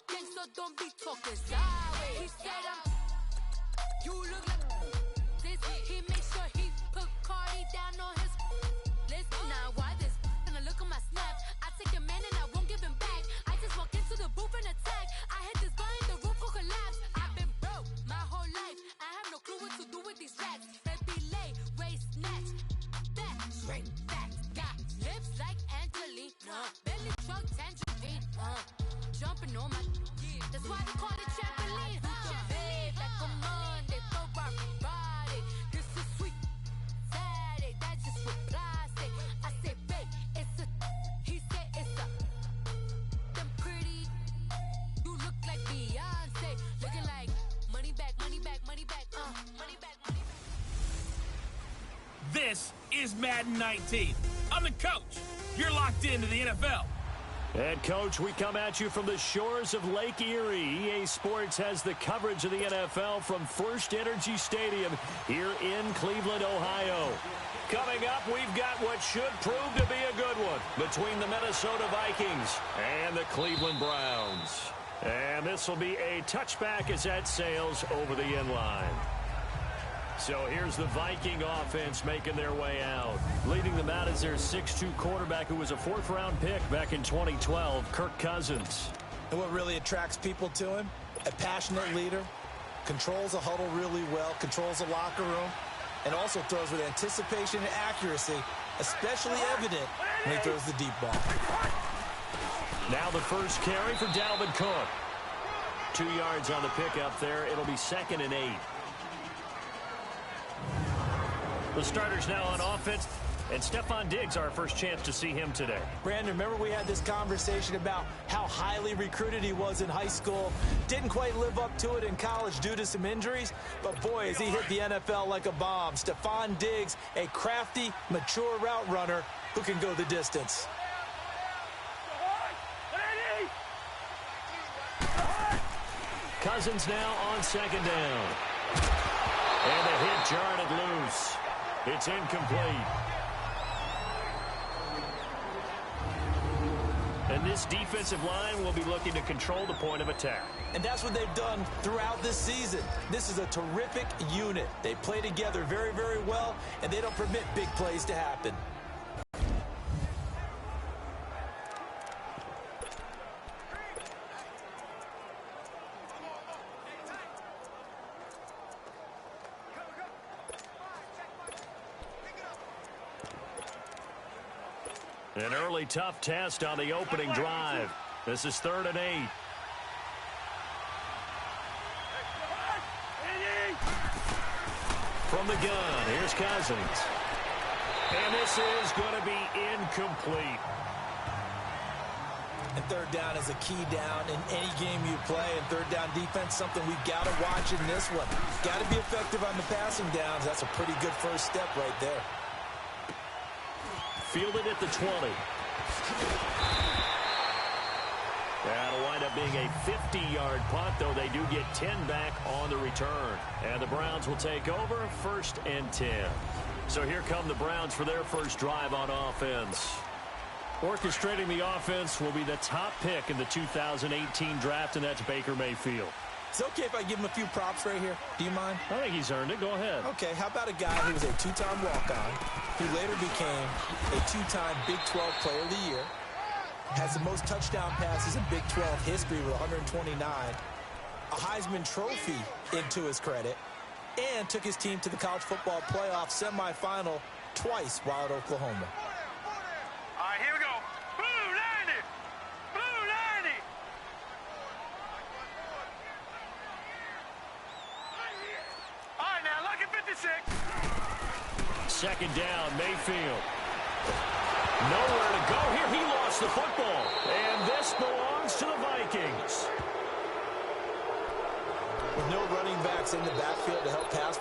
Gangsta, don't be talking sideways. He said you look like this. He makes sure he put Cardi down on his list. Now why this? Gonna look at my snap. I take a man and I won't give him back. I just walk into the booth and attack. I hit this guy in the roof will collapse. I've been broke my whole life. I have no clue what to do with these rats. Baby lay, waist snatch, back, straight back. Got lips like Angelina, belly truck tangerine. Jumping on my, that's why they call it trampoline. Babe, like a Monday, Ferrari body. This is sweet Saturday, that's just with plastic. I say, babe, it's a, he said it's a, them pretty, you look like Beyonce, looking like money back, money back, money back, money back, money back. This is Madden 19. I'm the coach. You're locked into the NFL. And, Coach, we come at you from the shores of Lake Erie. EA Sports has the coverage of the NFL from First Energy Stadium here in Cleveland, Ohio. Coming up, we've got what should prove to be a good one between the Minnesota Vikings and the Cleveland Browns. And this will be a touchback as that sails over the end line. So here's the Viking offense making their way out. Leading them out is their 6'2 quarterback who was a fourth-round pick back in 2012, Kirk Cousins. And what really attracts people to him? A passionate leader, controls a huddle really well, controls the locker room, and also throws with anticipation and accuracy, especially evident when he throws the deep ball. Now the first carry for Dalvin Cook. 2 yards on the pickup there. It'll be 2nd and 8. The starters now on offense, and Stephon Diggs, our first chance to see him today. Brandon, remember we had this conversation about how highly recruited he was in high school. Didn't quite live up to it in college due to some injuries, but boy, has he hit the NFL like a bomb. Stephon Diggs, a crafty, mature route runner who can go the distance. Cousins now on 2nd down. And the hit jarred it loose. It's incomplete. And this defensive line will be looking to control the point of attack. And that's what they've done throughout this season. This is a terrific unit. They play together very, very well, and they don't permit big plays to happen. An early tough test on the opening drive. This is 3rd and 8. From the gun, here's Cousins. And this is going to be incomplete. And 3rd down is a key down in any game you play. And 3rd down defense, something we've got to watch in this one. Got to be effective on the passing downs. That's a pretty good first step right there. Fielded at the 20. That'll wind up being a 50-yard punt, though they do get 10 back on the return. And the Browns will take over 1st and 10. So here come the Browns for their first drive on offense. Orchestrating the offense will be the top pick in the 2018 draft, and that's Baker Mayfield. It's okay if I give him a few props right here. Do you mind? I think he's earned it. Go ahead. Okay, how about a guy who was a 2-time walk-on, who later became a 2-time Big 12 Player of the Year, has the most touchdown passes in Big 12 history with 129, a Heisman Trophy into his credit, and took his team to the college football playoff semifinal twice while at Oklahoma. All right, here we go. Blue 90! Blue 90! All right, now, lucky 56. 2nd down, Mayfield. Nowhere to go here. He lost the football. And this belongs to the Vikings. With no running backs in the backfield to help pass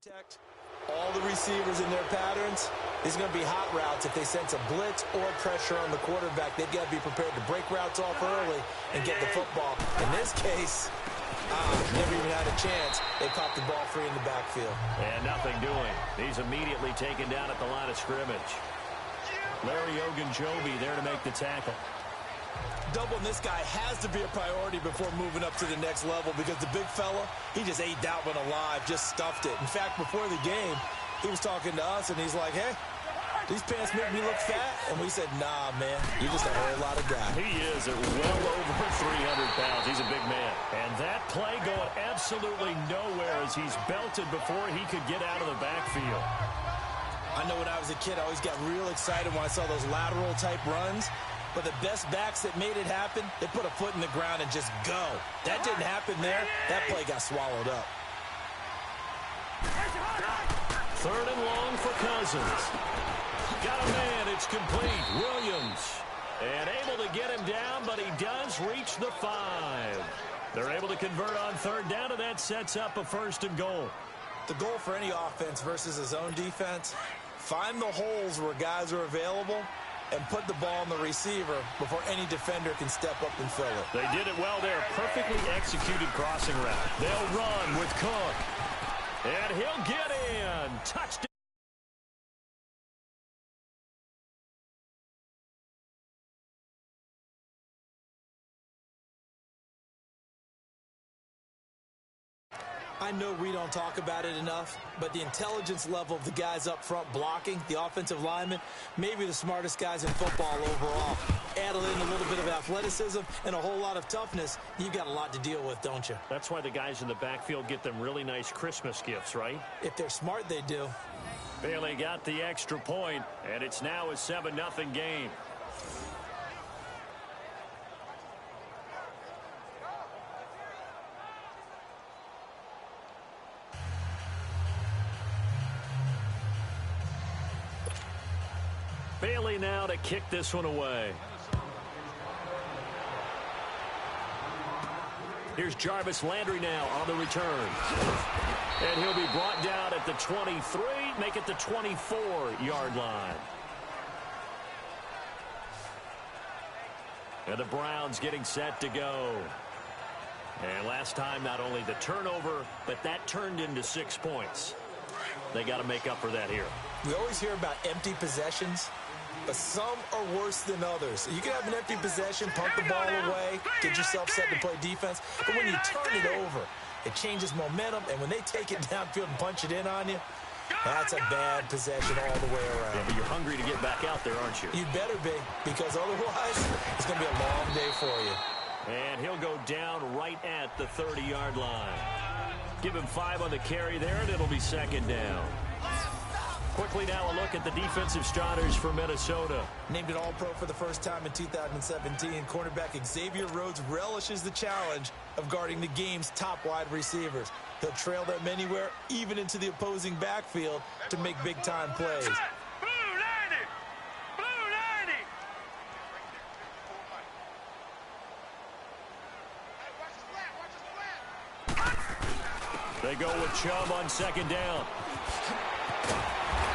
Protect all the receivers in their patterns. These are going to be hot routes. If they sense a blitz or pressure on the quarterback, they've got to be prepared to break routes off early and get the football. In this case, never even had a chance. They caught the ball free in the backfield. And nothing doing. He's immediately taken down at the line of scrimmage. Larry Ogunjobi there to make the tackle. Doubling this guy has to be a priority before moving up to the next level because the big fella, he just ate that one alive, just stuffed it. In fact, before the game, he was talking to us, and he's like, hey, these pants make me look fat. And we said, nah, man, you're just a whole lot of guy. He is at well over 300 pounds. He's a big man. And that play going absolutely nowhere as he's belted before he could get out of the backfield. I know when I was a kid, I always got real excited when I saw those lateral-type runs. But the best backs that made it happen, they put a foot in the ground and just go. That didn't happen there. That play got swallowed up. 3rd and long for Cousins. Got a man. It's complete. Williams. And able to get him down, but he does reach the 5. They're able to convert on 3rd down, and that sets up a 1st and goal. The goal for any offense versus his own defense, find the holes where guys are available and put the ball on the receiver before any defender can step up and fill it. They did it well there. Perfectly executed crossing route. They'll run with Cook. And he'll get in. Touchdown. I know we don't talk about it enough, but the intelligence level of the guys up front blocking, the offensive linemen, maybe the smartest guys in football overall. Add in a little bit of athleticism and a whole lot of toughness, you've got a lot to deal with, don't you? That's why the guys in the backfield get them really nice Christmas gifts, right? If they're smart, they do. Bailey got the extra point, and it's now a 7-0 game. Bailey now to kick this one away. Here's Jarvis Landry now on the return. And he'll be brought down at the 23, make it the 24-yard line. And the Browns getting set to go. And last time, not only the turnover, but that turned into 6 points. They got to make up for that here. We always hear about empty possessions, but some are worse than others. You can have an empty possession, punt the ball away, get yourself set to play defense, but when you turn it over, it changes momentum, and when they take it downfield and punch it in on you, that's a bad possession all the way around. Yeah, but you're hungry to get back out there, aren't you? You better be, because otherwise, it's going to be a long day for you. And he'll go down right at the 30-yard line. Give him 5 on the carry there, and it'll be 2nd down. Quickly now a look at the defensive starters for Minnesota. Named an All-Pro for the first time in 2017, cornerback Xavier Rhodes relishes the challenge of guarding the game's top wide receivers. He'll trail them anywhere, even into the opposing backfield, to make big-time plays. They go with Chubb on 2nd down.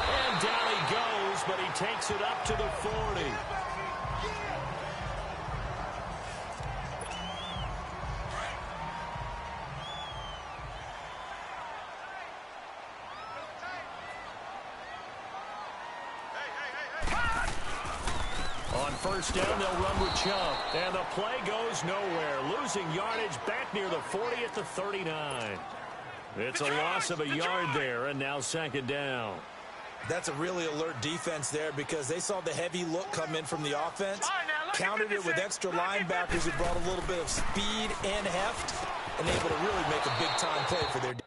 And down he goes, but he takes it up to the 40. On 1st down, they'll run with Chubb. And the play goes nowhere. Losing yardage back near the 40 at the 39. It's a loss of a yard there, and now 2nd down. That's a really alert defense there because they saw the heavy look come in from the offense, countered it with extra linebackers who brought a little bit of speed and heft, and able to really make a big-time play for their defense.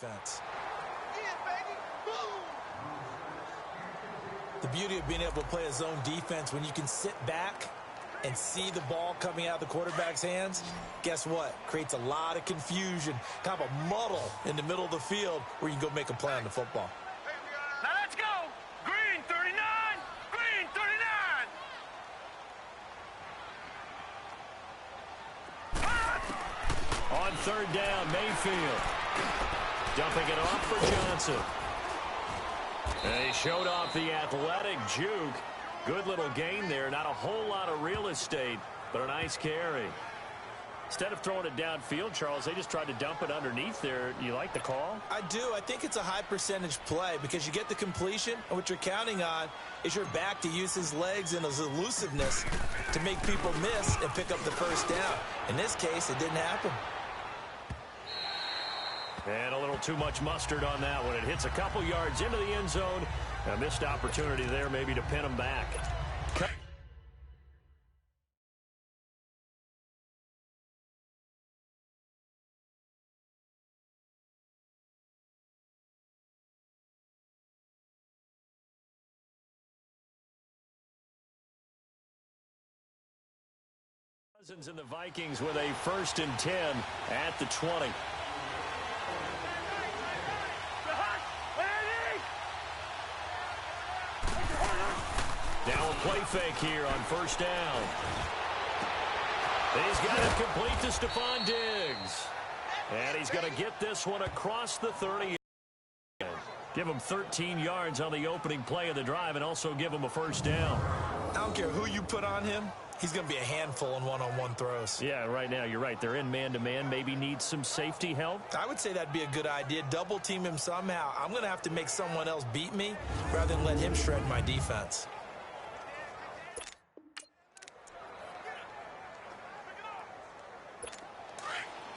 defense. The beauty of being able to play a zone defense when you can sit back and see the ball coming out of the quarterback's hands, guess what? Creates a lot of confusion, kind of a muddle in the middle of the field where you can go make a play on the football. Now let's go. Green 39. Green 39. On third down, Mayfield. Dumping it off for Johnson. And he showed off the athletic juke. Good little gain there. Not a whole lot of real estate, but a nice carry. Instead of throwing it downfield, Charles, they just tried to dump it underneath there. You like the call? I do. I think it's a high percentage play because you get the completion, and what you're counting on is your back to use his legs and his elusiveness to make people miss and pick up the first down. In this case, it didn't happen. And a little too much mustard on that one. It hits a couple yards into the end zone. A missed opportunity there maybe to pin him back. Cousins and the Vikings with a 1st and 10 at the 20. Now a play fake here on 1st down. He's got it complete to Stephon Diggs. And he's going to get this one across the 30. Give him 13 yards on the opening play of the drive and also give him a 1st down. I don't care who you put on him. He's going to be a handful in one-on-one throws. Yeah, right now, you're right. They're in man-to-man. Maybe need some safety help. I would say that'd be a good idea. Double team him somehow. I'm going to have to make someone else beat me rather than let him shred my defense.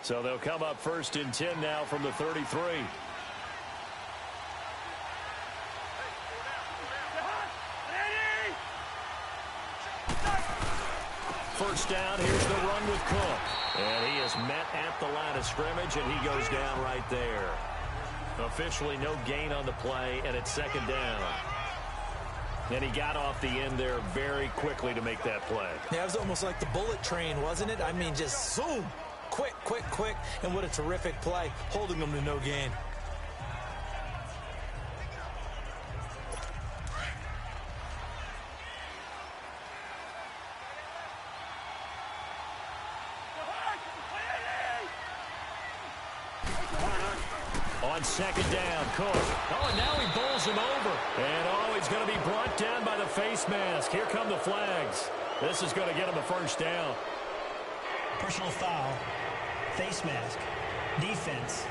So they'll come up 1st and 10 now from the 33. First down, here's the run with Cook. And he is met at the line of scrimmage, and he goes down right there. Officially no gain on the play, and it's 2nd down. And he got off the end there very quickly to make that play. Yeah, it was almost like the bullet train, wasn't it? I mean, just zoom. Quick, quick, quick. And what a terrific play, holding them to no gain. On 2nd down, Cook. Oh, and now he bowls him over. And, he's going to be brought down by the face mask. Here come the flags. This is going to get him a 1st down. Personal foul, face mask, defense.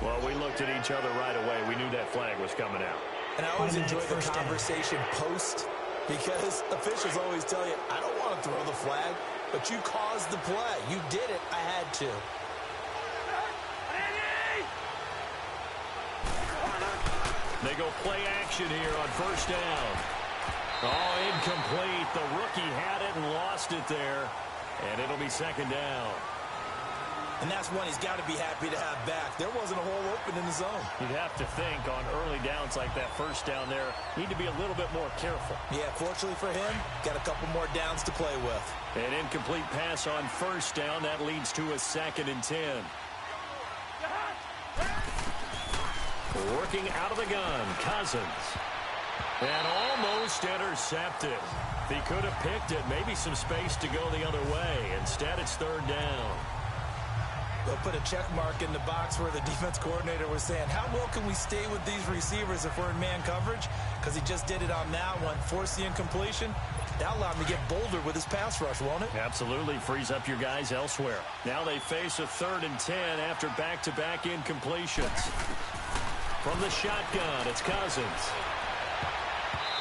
Well, we looked at each other right away. We knew that flag was coming out. And I always enjoy the conversation post because officials always tell you, I don't want to throw the flag, but you caused the play. You did it. I had to. They go play action here on 1st down. Oh, incomplete. The rookie had it and lost it there. And it'll be 2nd down. And that's one he's got to be happy to have back. There wasn't a hole open in the zone. You'd have to think on early downs like that 1st down there, need to be a little bit more careful. Yeah, fortunately for him, got a couple more downs to play with. An incomplete pass on 1st down. That leads to a 2nd and 10. Working out of the gun, Cousins. And almost intercepted. If he could have picked it, maybe some space to go the other way. Instead, it's 3rd down. They'll put a check mark in the box where the defense coordinator was saying, how well can we stay with these receivers if we're in man coverage? Because he just did it on that one, forced the incompletion. That allowed him to get bolder with his pass rush, won't it? Absolutely. Frees up your guys elsewhere. Now they face a 3rd and 10 after back-to-back incompletions. From the shotgun, it's Cousins.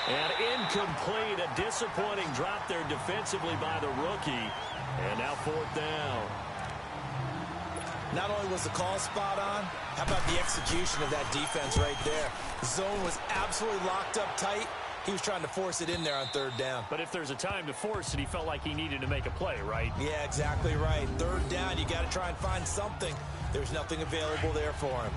And incomplete, a disappointing drop there defensively by the rookie. And now 4th down. Not only was the call spot on, how about the execution of that defense right there? The zone was absolutely locked up tight, He was trying to force it in there on third down. But if there's a time to force it, he felt like he needed to make a play, right? Yeah, exactly right. Third down, you got to try and find something. There's nothing available there for him.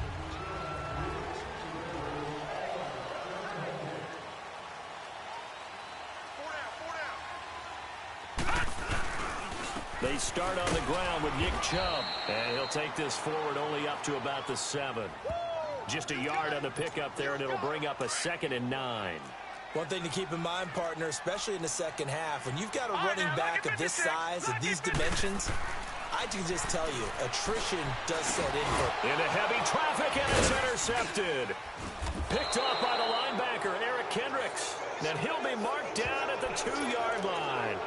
They start on the ground with Nick Chubb. And he'll take this forward only up to about the 7. Just a yard on the pickup there, and it'll bring up a 2nd and 9. One thing to keep in mind, partner, especially in the second half, when you've got a running back of this size, of these dimensions, I can just tell you, attrition does set in for... Into heavy traffic, and it's intercepted. Picked off by the linebacker, Eric Kendricks. And he'll be marked down at the 2-yard line.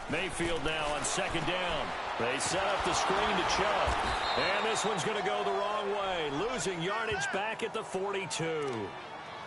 Mayfield now on 2nd down. They set up the screen to Chubb. And this one's going to go the wrong way. Losing yardage back at the 42.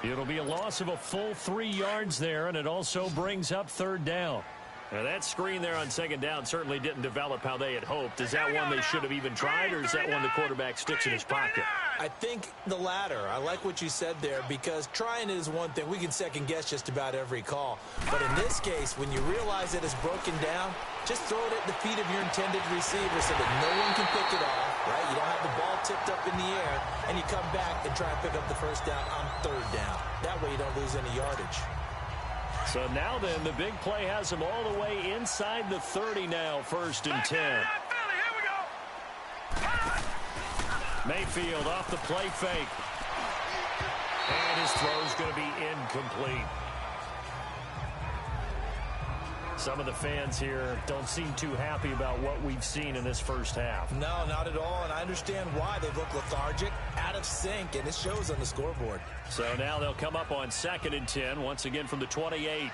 It'll be a loss of a full 3 yards there, and it also brings up 3rd down. Now that screen there on 2nd down certainly didn't develop how they had hoped. Is that one they should have even tried, or is that one the quarterback sticks in his pocket? I think the latter. I like what you said there, because trying it is one thing. We can second guess just about every call. But in this case, when you realize that it's broken down, just throw it at the feet of your intended receiver so that no one can pick it off, right? You don't have the ball tipped up in the air, and you come back and try and pick up the 1st down on 3rd down. That way you don't lose any yardage. So now then, the big play has him all the way inside the 30 now, 1st and 10. Mayfield off the play fake. And his throw's going to be incomplete. Some of the fans here don't seem too happy about what we've seen in this first half. No, not at all, and I understand why. They look lethargic, out of sync, and it shows on the scoreboard. So now they'll come up on 2nd and 10, once again from the 28.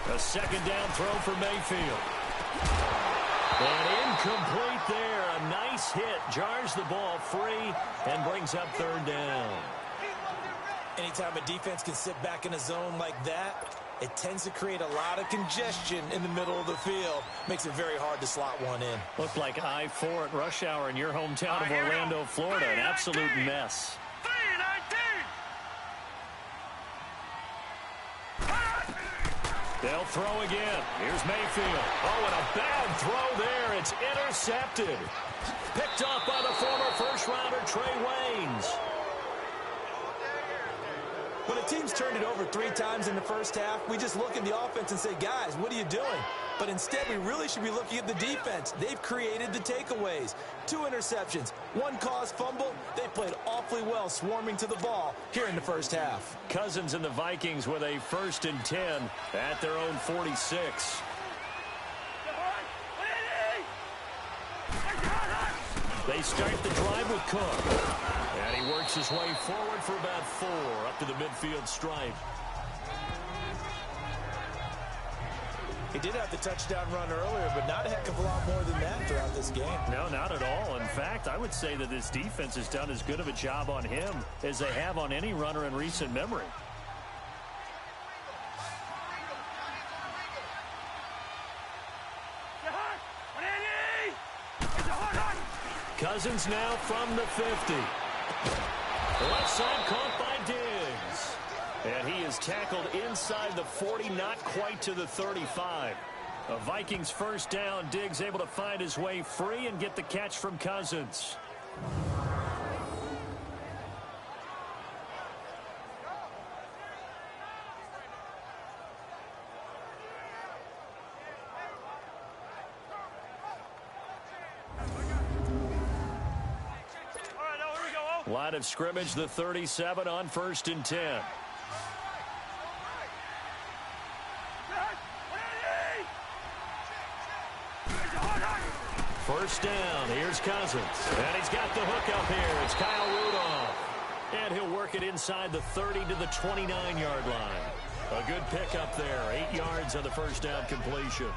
A 2nd down throw for Mayfield. And incomplete there. A nice hit. Jars the ball free and brings up 3rd down. Anytime a defense can sit back in a zone like that, it tends to create a lot of congestion in the middle of the field. Makes it very hard to slot one in. Looked like I-4 at rush hour in your hometown of Orlando, Florida. An absolute mess. They'll throw again. Here's Mayfield. Oh, and a bad throw there. It's intercepted. Picked off by the former first-rounder Trey Waynes. When a team's turned it over 3 times in the first half, we just look at the offense and say, guys, what are you doing? But instead, we really should be looking at the defense. They've created the takeaways. 2 interceptions, 1 caused fumble. They played awfully well swarming to the ball here in the first half. Cousins and the Vikings with a 1st and 10 at their own 46. They start the drive with Cook. And he works his way forward for about 4 up to the midfield stripe. He did have the touchdown run earlier, but not a heck of a lot more than that throughout this game. No, not at all. In fact, I would say that this defense has done as good of a job on him as they have on any runner in recent memory. Cousins now from the 50. Left side caught by Diggs. And he is tackled inside the 40, not quite to the 35. A Vikings 1st down. Diggs able to find his way free and get the catch from Cousins. Line of scrimmage, the 37 on 1st and 10. First down. Here's Cousins. And he's got the hook up here. It's Kyle Rudolph. And he'll work it inside the 30 to the 29-yard line. A good pickup there. 8 yards on the first down completion.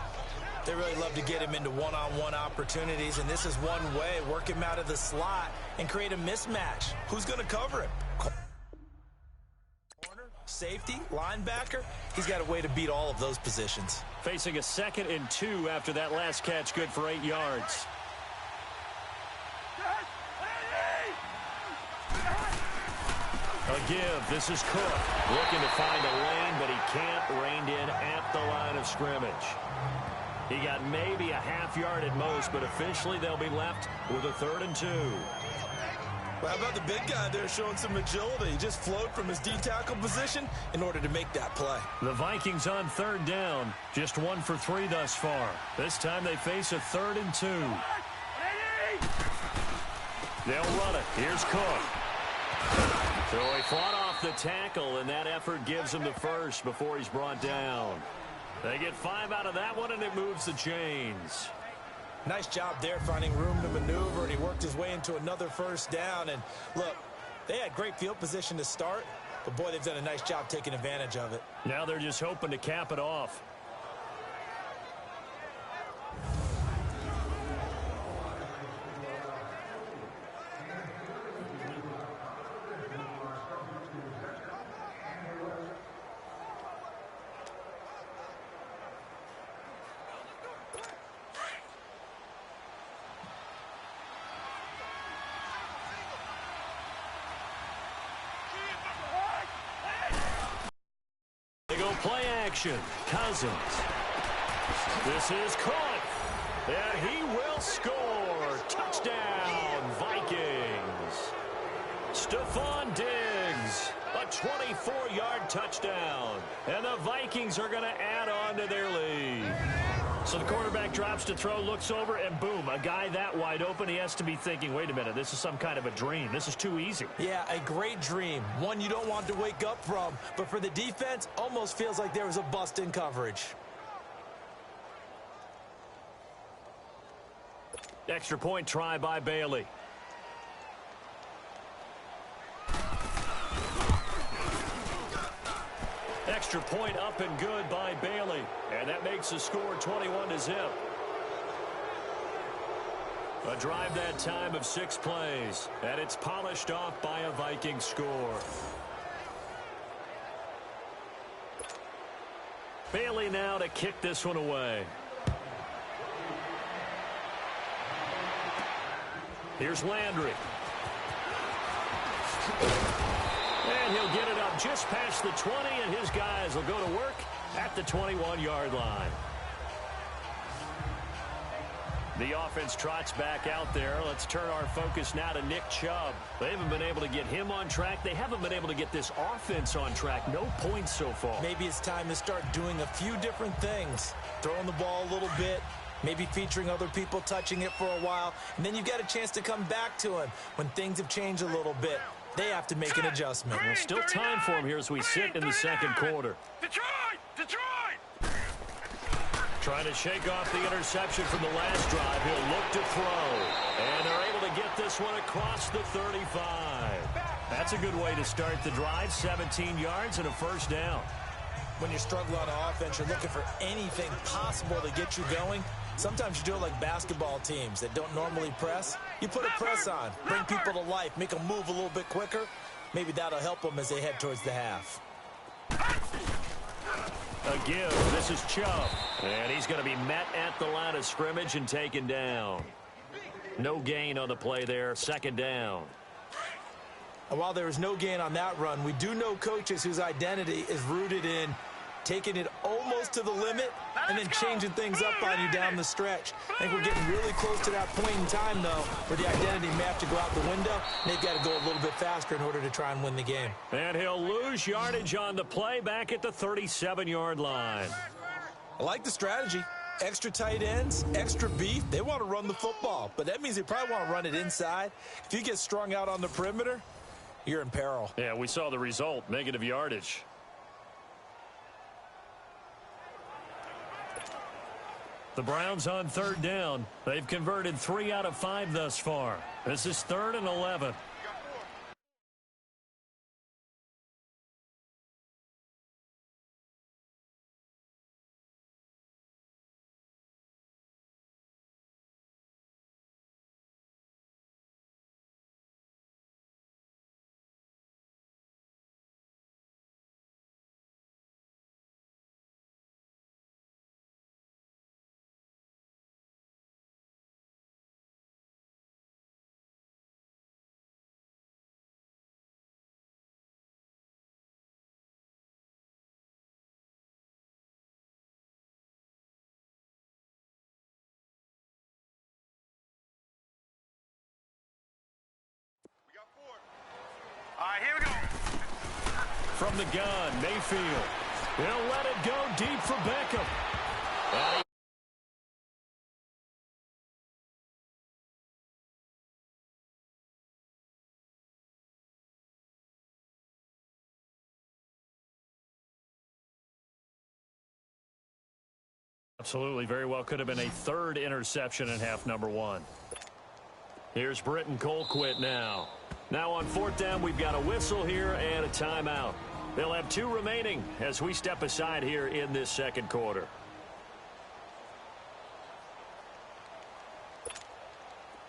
They really love to get him into one-on-one opportunities, and this is one way. Work him out of the slot and create a mismatch. Who's going to cover him? Corner, safety, linebacker. He's got a way to beat all of those positions. Facing a 2nd and 2 after that last catch, good for 8 yards. A give. This is Cook. Looking to find a lane, but he can't. Reined in at the line of scrimmage. He got maybe a half yard at most, but officially they'll be left with a 3rd and 2. Well, how about the big guy there showing some agility? He just flowed from his D-tackle position in order to make that play. The Vikings on 3rd down. Just 1 for 3 thus far. This time they face a 3rd and 2. They'll run it. Here's Cook. So he fought off the tackle, and that effort gives him the first before he's brought down. They get 5 out of that one, and it moves the chains. Nice job there finding room to maneuver, and he worked his way into another first down. And look, they had great field position to start, but boy, they've done a nice job taking advantage of it. Now they're just hoping to cap it off. Play action. Cousins. This is Cook. And he will score. Touchdown, Vikings. Stephon Diggs. A 24-yard touchdown. And the Vikings are going to add on to their lead. So the quarterback drops to throw, looks over, and boom, a guy that wide open, he has to be thinking, wait a minute, this is some kind of a dream. This is too easy. Yeah, a great dream. One you don't want to wake up from. But for the defense, almost feels like there was a bust in coverage. Extra point try by Bailey. Extra point up and good by Bailey. And that makes the score 21-0. A drive that time of 6 plays. And it's polished off by a Viking score. Bailey now to kick this one away. Here's Landry. And he'll get it up just past the 20, and his guys will go to work at the 21-yard line. The offense trots back out there. Let's turn our focus now to Nick Chubb. They haven't been able to get him on track. They haven't been able to get this offense on track. No points so far. Maybe it's time to start doing a few different things. Throwing the ball a little bit, maybe featuring other people touching it for a while, and then you get a chance to come back to him when things have changed a little bit. They have to make an adjustment. There's still time for him here as we sit in the second quarter. Detroit! Trying to shake off the interception from the last drive. He'll look to throw. And they're able to get this one across the 35. That's a good way to start the drive. 17 yards and a first down. When you're struggling on offense, you're looking for anything possible to get you going. Sometimes you do it like basketball teams that don't normally press. You put a press on, bring people to life, make them move a little bit quicker. Maybe that'll help them as they head towards the half. A give. This is Chubb. And he's going to be met at the line of scrimmage and taken down. No gain on the play there. Second down. And while there is no gain on that run, we do know coaches whose identity is rooted in taking it almost to the limit and then changing things up on you down the stretch. I think we're getting really close to that point in time, though, where the identity may have to go out the window, and they've got to go a little bit faster in order to try and win the game. And he'll lose yardage on the play back at the 37-yard line. I like the strategy. Extra tight ends, extra beef. They want to run the football, but that means they probably want to run it inside. If you get strung out on the perimeter, you're in peril. Yeah, we saw the result, negative yardage. The Browns on third down. They've converted 3 out of 5 thus far. This is 3rd and 11. All right, here we go. From the gun, Mayfield. He'll let it go deep for Beckham. Absolutely, very well could have been a 3rd interception in half number 1. Here's Britton Colquitt now. Now on 4th down, we've got a whistle here and a timeout. They'll have 2 remaining as we step aside here in this 2nd quarter.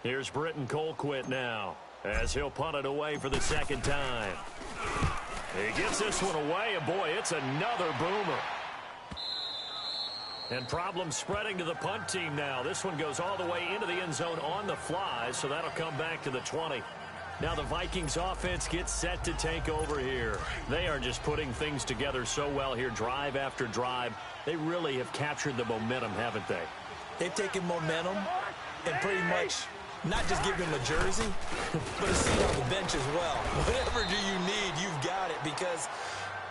Here's Britton Colquitt now as he'll punt it away for the 2nd time. He gets this one away, and boy, it's another boomer. And problems spreading to the punt team now. This one goes all the way into the end zone on the fly, so that'll come back to the 20. Now the Vikings offense gets set to take over here. They are just putting things together so well here, drive after drive. They really have captured the momentum, haven't they? They've taken momentum and pretty much not just given them a jersey, but a seat on the bench as well. Whatever do you need, you've got it, because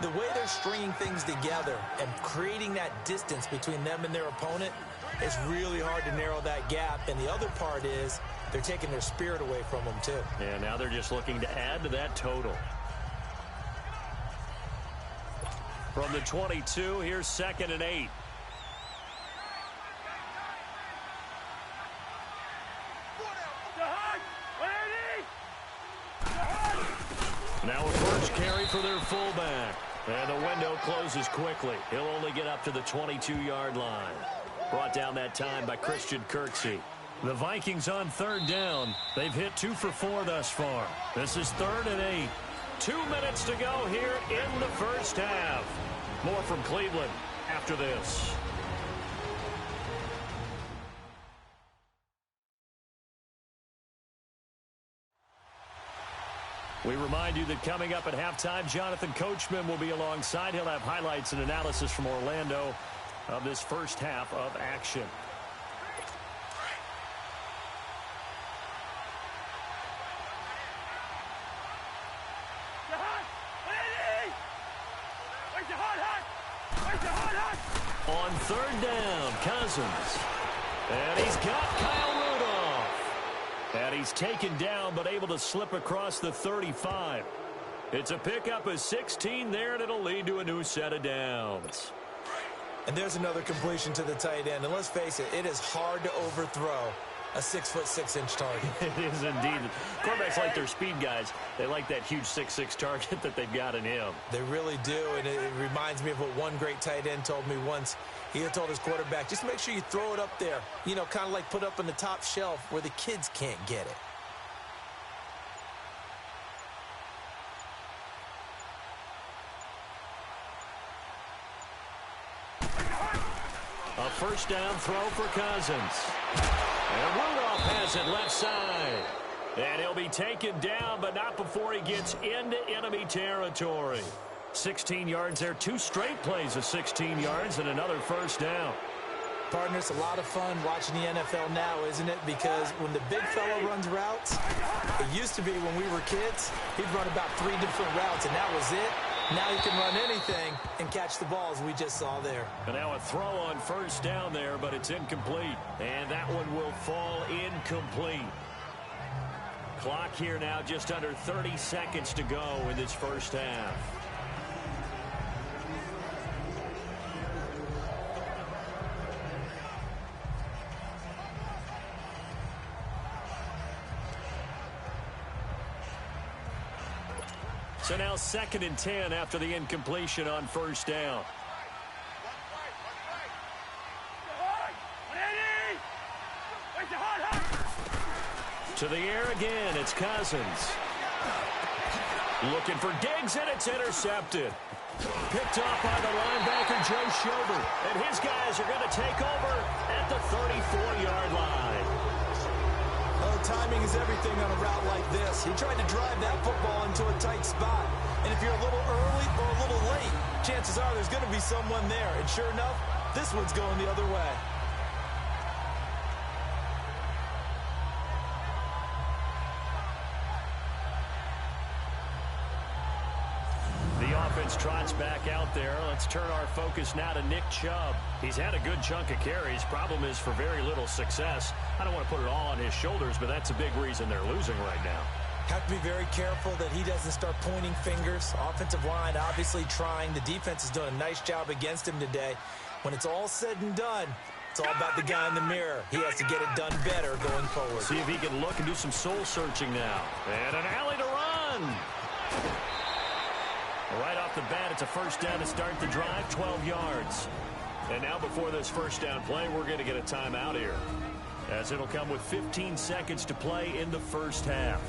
the way they're stringing things together and creating that distance between them and their opponent, it's really hard to narrow that gap. And the other part is they're taking their spirit away from them, too. Yeah, now they're just looking to add to that total. From the 22, here's 2nd and 8. Now a first carry for their fullback. And the window closes quickly. He'll only get up to the 22-yard line. Brought down that time by Christian Kirksey. The Vikings on 3rd down. They've hit 2 for 4 thus far. This is 3rd and 8. 2 minutes to go here in the first half. More from Cleveland after this. We remind you that coming up at halftime, Jonathan Coachman will be alongside. He'll have highlights and analysis from Orlando of this first half of action. On 3rd down, Cousins. And he's got Kyle Rudolph. And he's taken down but able to slip across the 35. It's a pickup of 16 there, and it'll lead to a new set of downs. And there's another completion to the tight end. And let's face it, it is hard to overthrow a 6'6" target. It is indeed. Quarterbacks like their speed guys. They like that huge 6'6" target that they've got in him. They really do, and it reminds me of what one great tight end told me once. He had told his quarterback, just make sure you throw it up there. You know, kind of like put up on the top shelf where the kids can't get it. A first down throw for Cousins. And Rudolph has it left side. And he'll be taken down, but not before he gets into enemy territory. 16 yards there. 2 straight plays of 16 yards and another first down. Partner, it's a lot of fun watching the NFL now, isn't it? Because when the big fella runs routes, it used to be when we were kids, he'd run about 3 different routes, and that was it. Now he can run anything and catch the balls we just saw there. And now a throw on first down there, but it's incomplete. And that one will fall incomplete. Clock here now just under 30 seconds to go in this first half. So now 2nd and 10 after the incompletion on first down. To the air again, it's Cousins. Looking for Diggs, and it's intercepted. Picked off by the linebacker, Joe Schobert. And his guys are going to take over at the 34-yard line. Oh, timing is everything on a route like this. He tried to drive that football into a tight spot. And if you're a little early or a little late, chances are there's going to be someone there. And sure enough, this one's going the other way. Trots back out there. Let's turn our focus now to Nick Chubb. He's had a good chunk of carries. Problem is for very little success. I don't want to put it all on his shoulders, but that's a big reason they're losing right now. Have to be very careful that he doesn't start pointing fingers. Offensive line obviously trying. The defense is doing a nice job against him today. When it's all said and done, it's all about the guy in the mirror. He has to get it done better going forward. See if he can look and do some soul searching now. And an alley to run. Right off the bat, it's a first down to start the drive, 12 yards. And now before this first down play, we're going to get a timeout here, as it'll come with 15 seconds to play in the first half.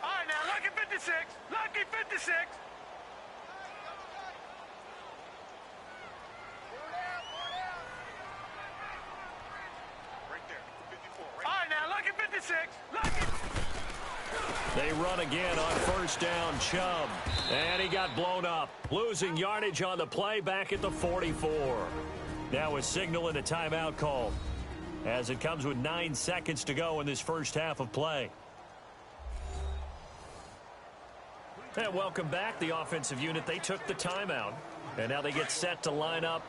All right, now, lucky 56. Lucky 56. They run again on first down, Chubb. And he got blown up. Losing yardage on the play back at the 44. Now a signal and a timeout call, as it comes with 9 seconds to go in this first half of play. And welcome back. The offensive unit, they took the timeout. And now they get set to line up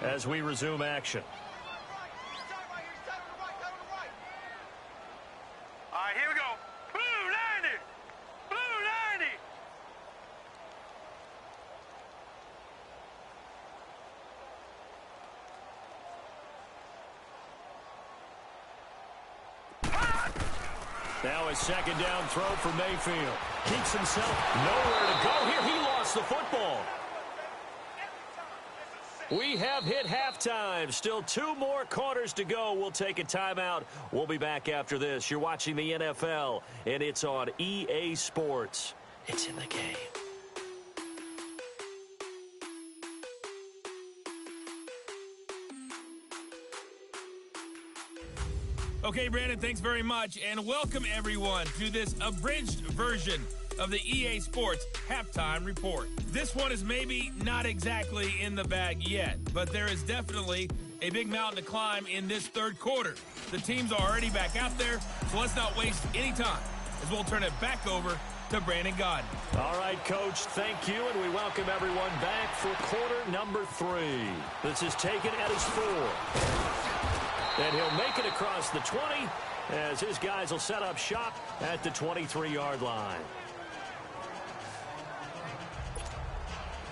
as we resume action. All right, here we go. Blue 90. Blue 90. Now a second down throw for Mayfield. Keeps himself nowhere to go here. He lost the football. We have hit halftime. Still 2 more quarters to go. We'll take a timeout. We'll be back after this. You're watching the NFL, and it's on EA Sports. It's in the game. Okay, Brandon, thanks very much, and welcome everyone to this abridged version of the EA Sports Halftime Report. This one is maybe not exactly in the bag yet, but there is definitely a big mountain to climb in this third quarter. The teams are already back out there, so let's not waste any time, as we'll turn it back over to Brandon Gaudin. All right, Coach, thank you, and we welcome everyone back for quarter number 3. This is taken at his 4. And he'll make it across the 20 as his guys will set up shop at the 23-yard line.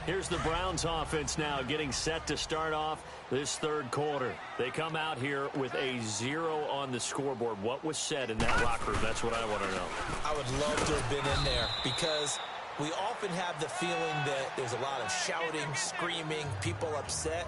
Here's the Browns offense now getting set to start off this third quarter. They come out here with a 0 on the scoreboard. What was said in that locker room? That's what I want to know. I would love to have been in there, because we often have the feeling that there's a lot of shouting, screaming, people upset.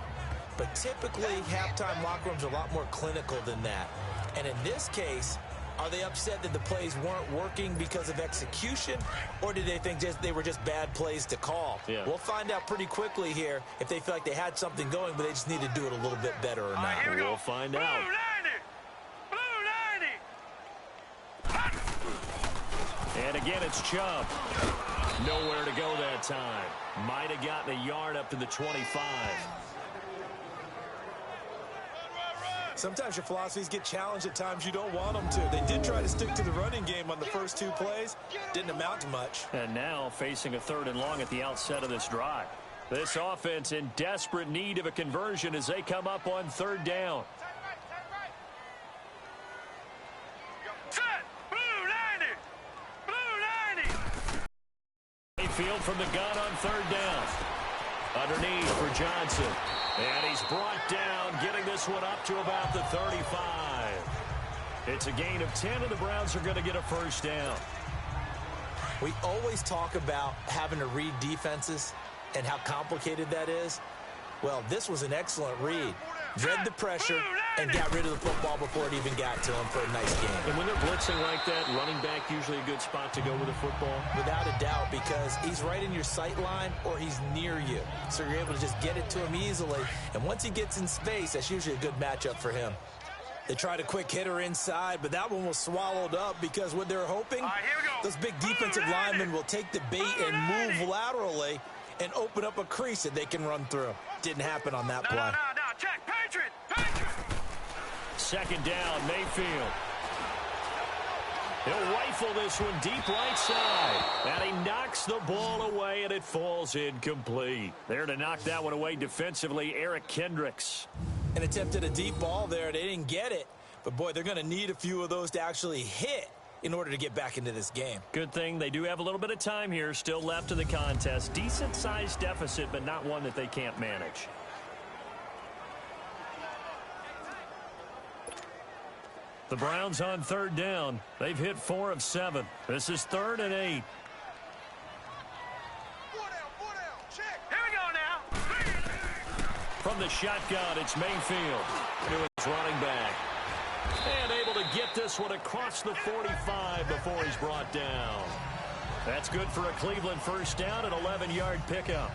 But typically, halftime locker rooms are a lot more clinical than that. And in this case, are they upset that the plays weren't working because of execution, or did they think they were just bad plays to call? Yeah. We'll find out pretty quickly here if they feel like they had something going, but they just need to do it a little bit better or not. Here we go. We'll find Blue out. 90. Blue 90. And again, it's Chubb. Nowhere to go that time. Might have gotten a yard up to the 25. Sometimes your philosophies get challenged at times you don't want them to. They did try to stick to the running game on the first 2 plays. Didn't amount to much. And now facing a 3rd and long at the outset of this drive. This offense in desperate need of a conversion as they come up on 3rd down. Set. Blue 90. Blue 90. Mayfield from the gun on 3rd down. Underneath for Johnson. And he's brought down, getting this one up to about the 35. It's a gain of 10, and the Browns are going to get a first down. We always talk about having to read defenses and how complicated that is. Well, this was an excellent read. Read the pressure and got rid of the football before it even got to him for a nice game. And when they're blitzing like that, running back usually a good spot to go with the football? Without a doubt, because he's right in your sight line or he's near you. So you're able to just get it to him easily. And once he gets in space, that's usually a good matchup for him. They tried a quick hitter inside, but that one was swallowed up because what they're hoping, those big defensive linemen will take the bait and move laterally and open up a crease that they can run through. Didn't happen on that play. No, check. Patriot. Second down, Mayfield. He'll rifle this one deep right side. And he knocks the ball away, and it falls incomplete. There to knock that one away defensively, Eric Kendricks. And attempted a deep ball there. They didn't get it. But, boy, they're going to need a few of those to actually hit in order to get back into this game. Good thing they do have a little bit of time here still left in the contest. Decent-sized deficit, but not one that they can't manage. The Browns on third down. They've hit 4 of 7. This is 3rd and 8. Here we go now. From the shotgun, it's Mayfield to his running back. And able to get this one across the 45 before he's brought down. That's good for a Cleveland first down, an 11-yard pickup.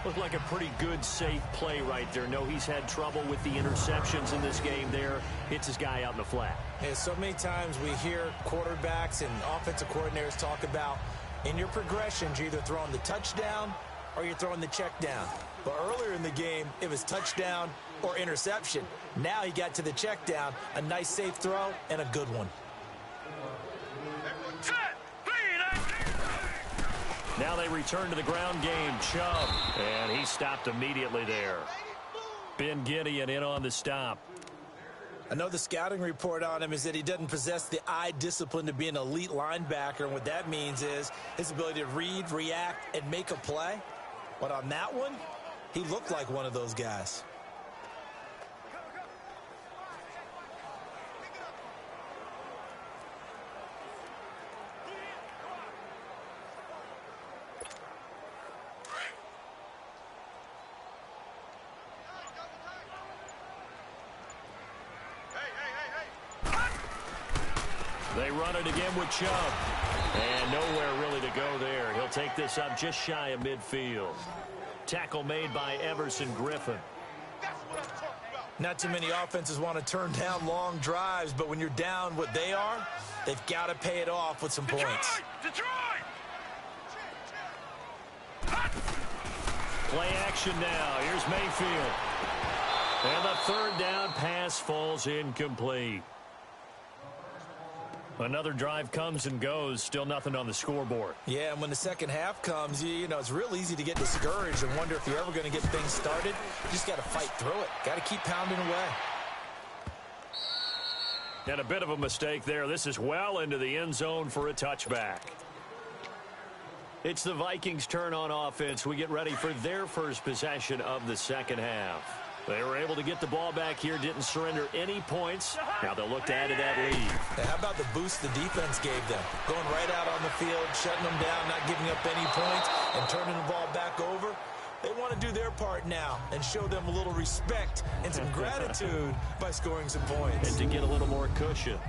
Looked like a pretty good, safe play right there. No, he's had trouble with the interceptions in this game there. Hits his guy out in the flat. And so many times we hear quarterbacks and offensive coordinators talk about in your progressions, you're either throwing the touchdown or you're throwing the check down. But earlier in the game, it was touchdown or interception. Now he got to the check down, a nice safe throw, and a good one. Now they return to the ground game. Chubb, and he stopped immediately there. Ben Gideon in on the stop. I know the scouting report on him is that he doesn't possess the eye discipline to be an elite linebacker. And what that means is his ability to read, react, and make a play. But on that one, he looked like one of those guys. They run it again with Chubb. And nowhere really to go there. He'll take this up just shy of midfield. Tackle made by Everson Griffin. Not too many offenses want to turn down long drives, but when you're down what they are, they've got to pay it off with some points. Detroit! Play action now. Here's Mayfield. And the third down pass falls incomplete. Another drive comes and goes. Still nothing on the scoreboard. Yeah, and when the second half comes, you know, it's real easy to get discouraged and wonder if you're ever going to get things started. You just got to fight through it. Got to keep pounding away. And a bit of a mistake there. This is well into the end zone for a touchback. It's the Vikings' turn on offense. We get ready for their first possession of the second half. They were able to get the ball back here, didn't surrender any points. Now they'll look to add to that lead. Now, how about the boost the defense gave them? Going right out on the field, shutting them down, not giving up any points, and turning the ball back over. They want to do their part now and show them a little respect and some gratitude by scoring some points. And to get a little more cushion.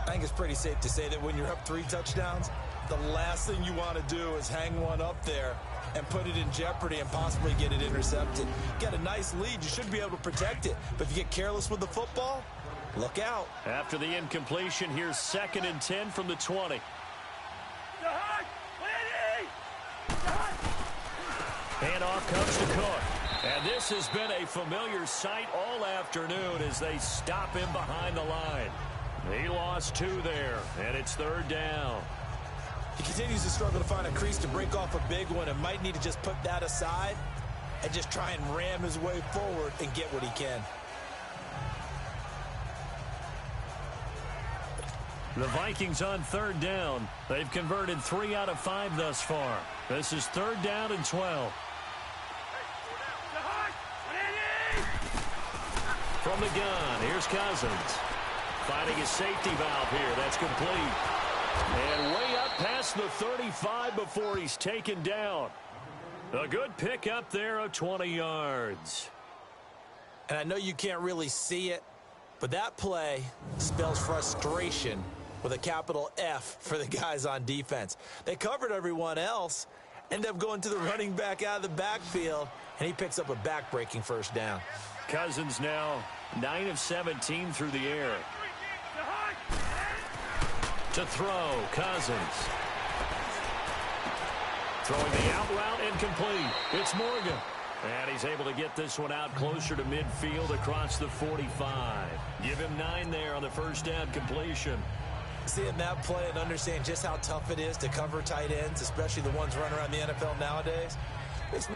I think it's pretty safe to say that when you're up 3 touchdowns, the last thing you want to do is hang one up there and put it in jeopardy and possibly get it intercepted. Get a nice lead, you should be able to protect it. But if you get careless with the football, look out. After the incompletion, here's 2nd and 10 from the 20. And off comes to Cook. And this has been a familiar sight all afternoon as they stop him behind the line. He lost 2 there, and it's 3rd down. He continues to struggle to find a crease to break off a big one and might need to just put that aside and just try and ram his way forward and get what he can. The Vikings on 3rd down. They've converted 3 out of 5 thus far. This is 3rd down and 12. From the gun, here's Cousins. finding his safety valve here. That's complete. And way up past the 35 before he's taken down. A good pickup there of 20 yards. And I know you can't really see it, but that play spells frustration with a capital F for the guys on defense. They covered everyone else, end up going to the running back out of the backfield, and he picks up a back-breaking first down. Cousins now 9 of 17 through the air. To throw, Cousins. Throwing the out route and complete. It's Morgan. And he's able to get this one out closer to midfield across the 45. Give him 9 there on the first down completion. Seeing that play and understanding just how tough it is to cover tight ends, especially the ones running around the NFL nowadays, it's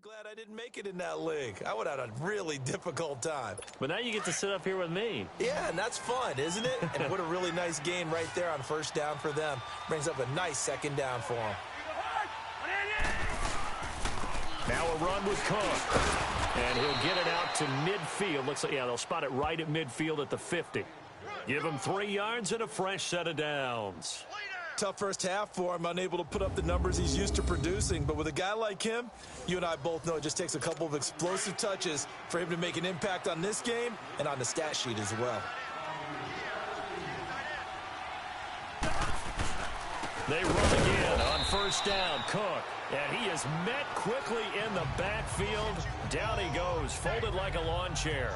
glad I didn't make it in that league. I would have had a really difficult time. But now you get to sit up here with me. Yeah, and that's fun, isn't it? And what a really nice gain right there on first down for them. Brings up a nice second down for them. Now a run with Cook. And he'll get it out to midfield. Looks like, yeah, they'll spot it right at midfield at the 50. Give him 3 yards and a fresh set of downs. Tough first half for him, unable to put up the numbers he's used to producing. But with a guy like him, you and I both know it just takes a couple of explosive touches for him to make an impact on this game and on the stat sheet as well. They run again on first down. Cook. And he is met quickly in the backfield. Down he goes, folded like a lawn chair.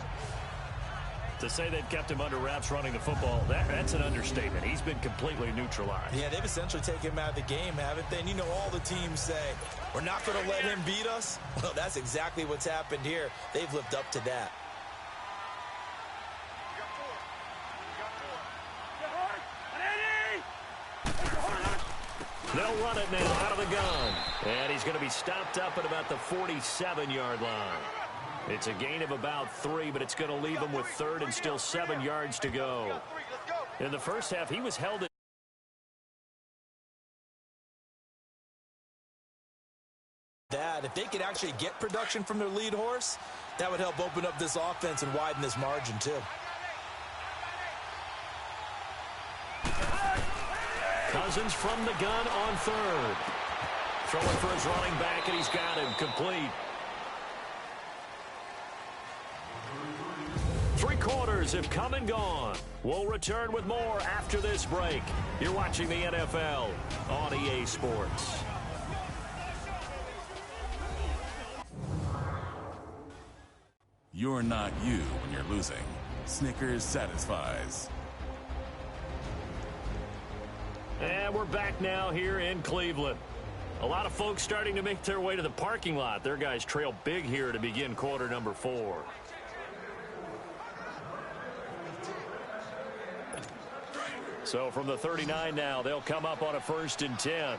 To say they've kept him under wraps running the football, that's an understatement. He's been completely neutralized. Yeah, they've essentially taken him out of the game, haven't they? And you know all the teams say, we're not going to let him beat us. Well, that's exactly what's happened here. They've lived up to that. They'll run it now out of the gun. And he's going to be stopped up at about the 47-yard line. It's a gain of about 3, but it's going to leave him with third and still 7 yards to go. In the first half, he was held at that. If they could actually get production from their lead horse, that would help open up this offense and widen this margin too. Cousins from the gun on third. Throwing for his running back, and he's got him complete. 3 quarters have come and gone. We'll return with more after this break. You're watching the NFL on EA Sports. You're not you when you're losing. Snickers satisfies. And we're back now here in Cleveland. A lot of folks starting to make their way to the parking lot. Their guys trail big here to begin quarter number 4. So from the 39 now, they'll come up on a 1st and 10.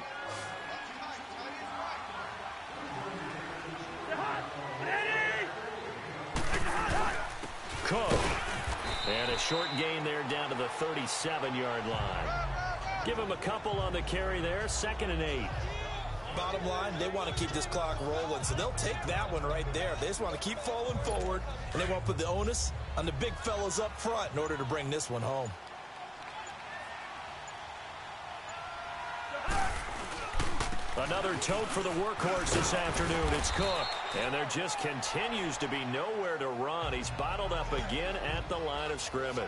Cook. And a short gain there down to the 37-yard line. Give him a couple on the carry there. 2nd and 8. Bottom line, they want to keep this clock rolling, so they'll take that one right there. They just want to keep falling forward, and they want to put the onus on the big fellas up front in order to bring this one home. Another tote for the workhorse this afternoon. It's Cook. And there just continues to be nowhere to run. He's bottled up again at the line of scrimmage.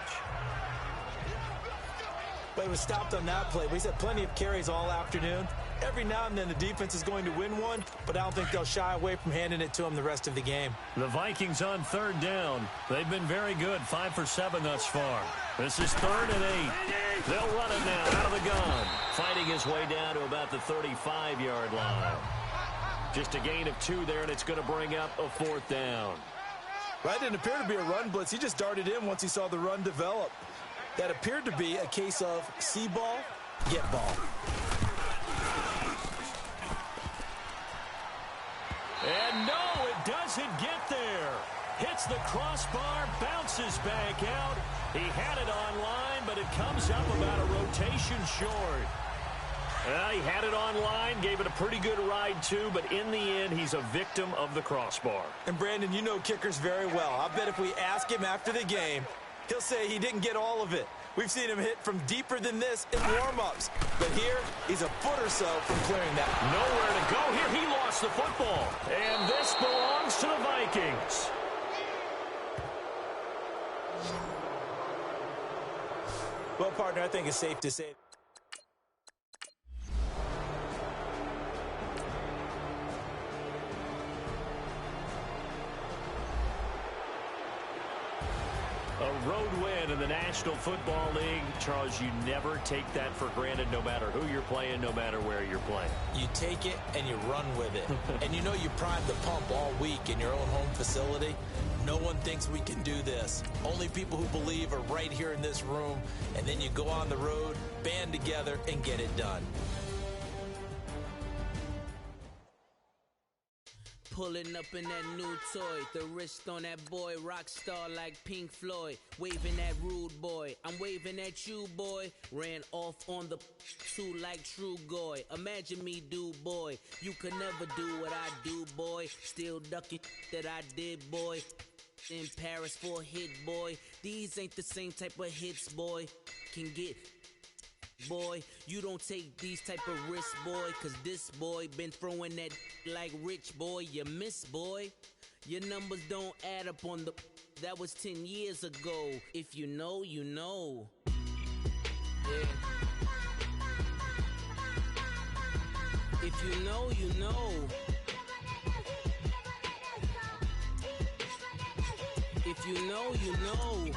But he was stopped on that play. He's had plenty of carries all afternoon. Every now and then the defense is going to win one, but I don't think they'll shy away from handing it to him the rest of the game. The Vikings on third down. They've been very good, 5 for 7 thus far. This is 3rd and 8. They'll run it now out of the gun. Fighting his way down to about the 35-yard line. Just a gain of 2 there, and it's going to bring up a 4th down. That didn't appear to be a run blitz. He just darted in once he saw the run develop. That appeared to be a case of see ball, get ball. And no, it doesn't get there. Hits the crossbar, bounces back out. He had it online, but it comes up about a rotation short. He had it online, gave it a pretty good ride too, but in the end, he's a victim of the crossbar. And Brandon, you know kickers very well. I bet if we ask him after the game, he'll say he didn't get all of it. We've seen him hit from deeper than this in warm-ups. But here, he's a foot or so from clearing that. Nowhere to go here. He lost the football. And this belongs to the Vikings. Well, partner, I think it's safe to say a road win in the National Football League. Charles, you never take that for granted no matter who you're playing, no matter where you're playing. you take it and you run with it. And you know you primed the pump all week in your own home facility. No one thinks we can do this. Only people who believe are right here in this room. And then you go on the road, band together, and get it done. Pulling up in that new toy, the wrist on that boy, rock star like Pink Floyd, waving at rude boy, I'm waving at you boy, ran off on the two like True Goy, imagine me do boy, you could never do what I do boy, still ducking that I did boy, in Paris for a hit boy, these ain't the same type of hits boy, can get boy, you don't take these type of risks, boy, cause this boy been throwing that like rich boy, you miss, boy. Your numbers don't add up on the, that was 10 years ago. If you know, you know. Yeah. If you know, you know. If you know, you know.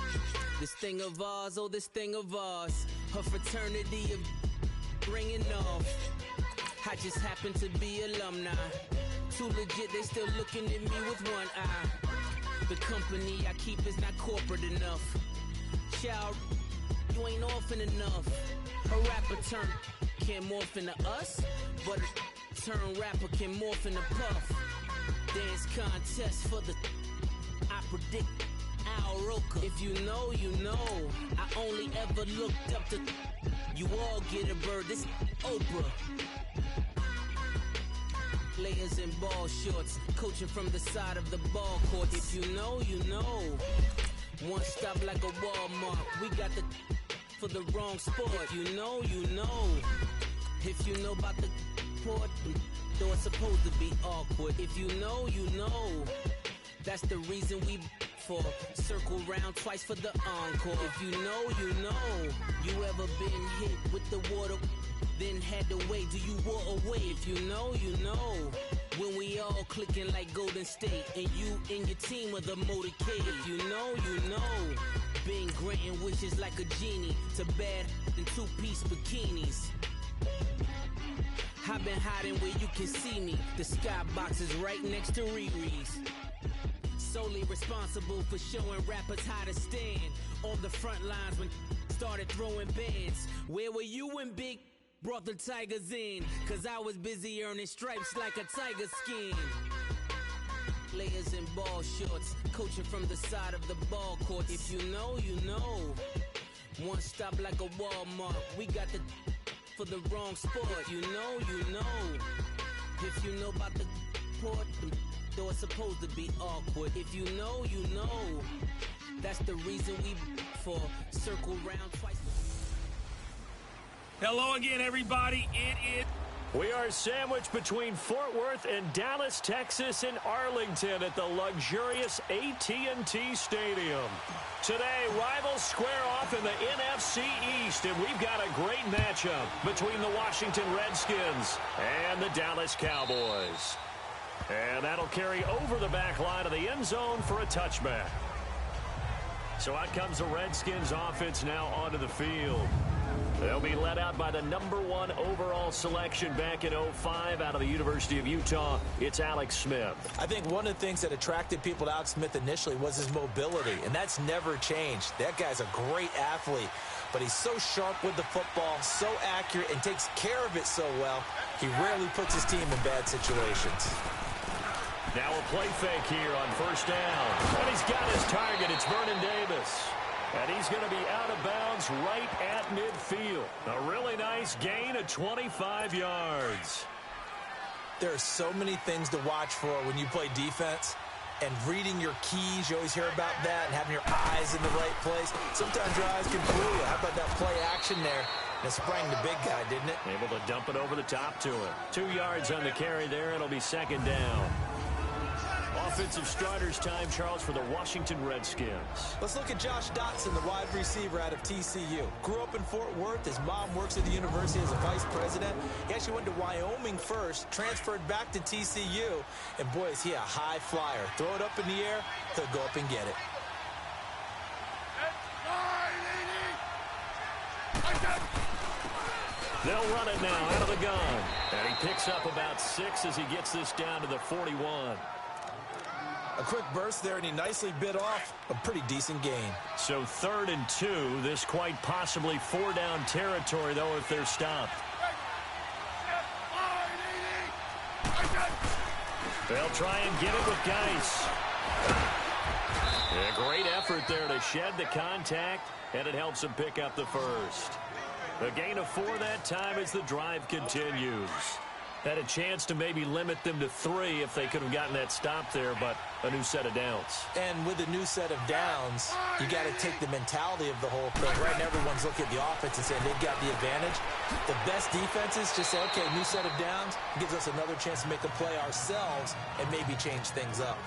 This thing of ours, oh, this thing of ours. Her fraternity of ringing off. I just happen to be alumni. Too legit, they still looking at me with one eye. The company I keep is not corporate enough. Child, you ain't orphan enough. A rapper turn can't morph into us, but a turn rapper can morph into Puff. Dance contest for the, I predict Al Roker. If you know, you know. I only ever looked up to, you all get a bird, this Oprah. Players in ball shorts, coaching from the side of the ball court. If you know, you know. One stop like a Walmart, we got the for the wrong sport. You know, you know. If you know about the port, though it's supposed to be awkward. If you know, you know. That's the reason we for circle round twice for the encore. If you know, you know. You ever been hit with the water, then had to wait? Do you walk away? If you know, you know. When we all clicking like Golden State, and you and your team are the motorcade. If you know, you know. Been granting wishes like a genie to bad in two-piece bikinis. I've been hiding where you can see me. The skybox is right next to Riri's. Solely responsible for showing rappers how to stand on the front lines when started throwing bands. Where were you when Big brought the Tigers in? Cause I was busy earning stripes like a tiger skin. Players in ball shorts, coaching from the side of the ball court. If you know, you know. One stop like a Walmart, we got the for the wrong sport. You know, you know. If you know about the port, though it's supposed to be awkward. If you know, you know. That's the reason we for circle round twice. Hello again, everybody. It is... We are sandwiched between Fort Worth and Dallas, Texas, and Arlington at the luxurious AT&T Stadium. Today, rivals square off in the NFC East, and we've got a great matchup between the Washington Redskins and the Dallas Cowboys. And that'll carry over the back line of the end zone for a touchback. So out comes the Redskins offense now onto the field. They'll be led out by the #1 overall selection back in 2005 out of the University of Utah. It's Alex Smith. I think one of the things that attracted people to Alex Smith initially was his mobility, and that's never changed. That guy's a great athlete, but he's so sharp with the football, so accurate, and takes care of it so well, he rarely puts his team in bad situations. Now a play fake here on first down. And he's got his target. It's Vernon Davis. And he's going to be out of bounds right at midfield. A really nice gain of 25 yards. There are so many things to watch for when you play defense. And reading your keys, you always hear about that, and having your eyes in the right place. Sometimes your eyes can fool you. How about that play action there? And it sprang the big guy, didn't it? Able to dump it over the top to him. 2 yards on the carry there. It'll be second down. Offensive starters time, Charles, for the Washington Redskins. Let's look at Josh Dotson, the wide receiver out of TCU. Grew up in Fort Worth. His mom works at the university as a vice president. He actually went to Wyoming first, transferred back to TCU, and boy, is he a high flyer. Throw it up in the air, he'll go up and get it. They'll run it now out of the gun. And he picks up about 6 as he gets this down to the 41. A quick burst there, and he nicely bit off a pretty decent gain. So 3rd and 2. This quite possibly 4-down territory, though, if they're stopped. They'll try and get it with Geis. A great effort there to shed the contact, and it helps him pick up the first. A gain of 4 that time as the drive continues. Had a chance to maybe limit them to 3 if they could have gotten that stop there, but a new set of downs. And with a new set of downs, you got to take the mentality of the whole thing. Right now, everyone's looking at the offense and saying they've got the advantage. The best defenses just say, okay, new set of downs gives us another chance to make a play ourselves and maybe change things up.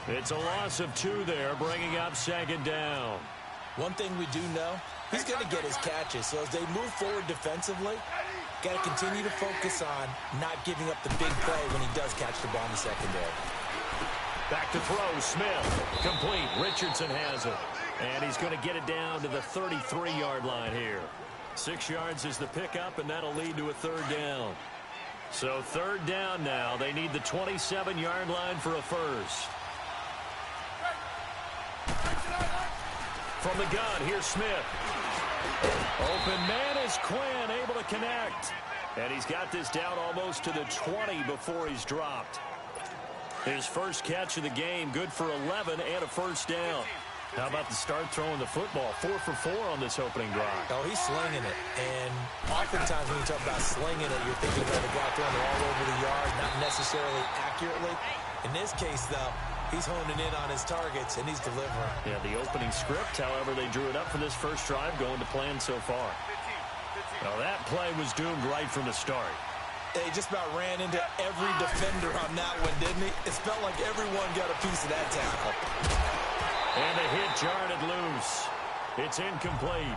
It's a loss of 2 there, bringing up second down. One thing we do know, he's going to get his catches. So as they move forward defensively, got to continue to focus on not giving up the big play when he does catch the ball in the secondary. Back to throw, Smith. Complete. Richardson has it. And he's going to get it down to the 33-yard line here. 6 yards is the pickup, and that'll lead to a 3rd down. So 3rd down now. They need the 27-yard line for a first. From the gun, here's Smith. Open man is Quinn, able to connect. And he's got this down almost to the 20 before he's dropped. His first catch of the game, good for 11 and a first down. How about the start throwing the football? 4 for 4 on this opening drive. Oh, he's slinging it. And oftentimes when you talk about slinging it, you're thinking about a guy throwing it all over the yard, not necessarily accurately. In this case, though, he's honing in on his targets, and he's delivering. Yeah, the opening script, however, they drew it up for this first drive, going to plan so far. Now, that play was doomed right from the start. He just about ran into every defender on that one, didn't he? It felt like everyone got a piece of that tackle. And the hit jarred it loose. It's incomplete.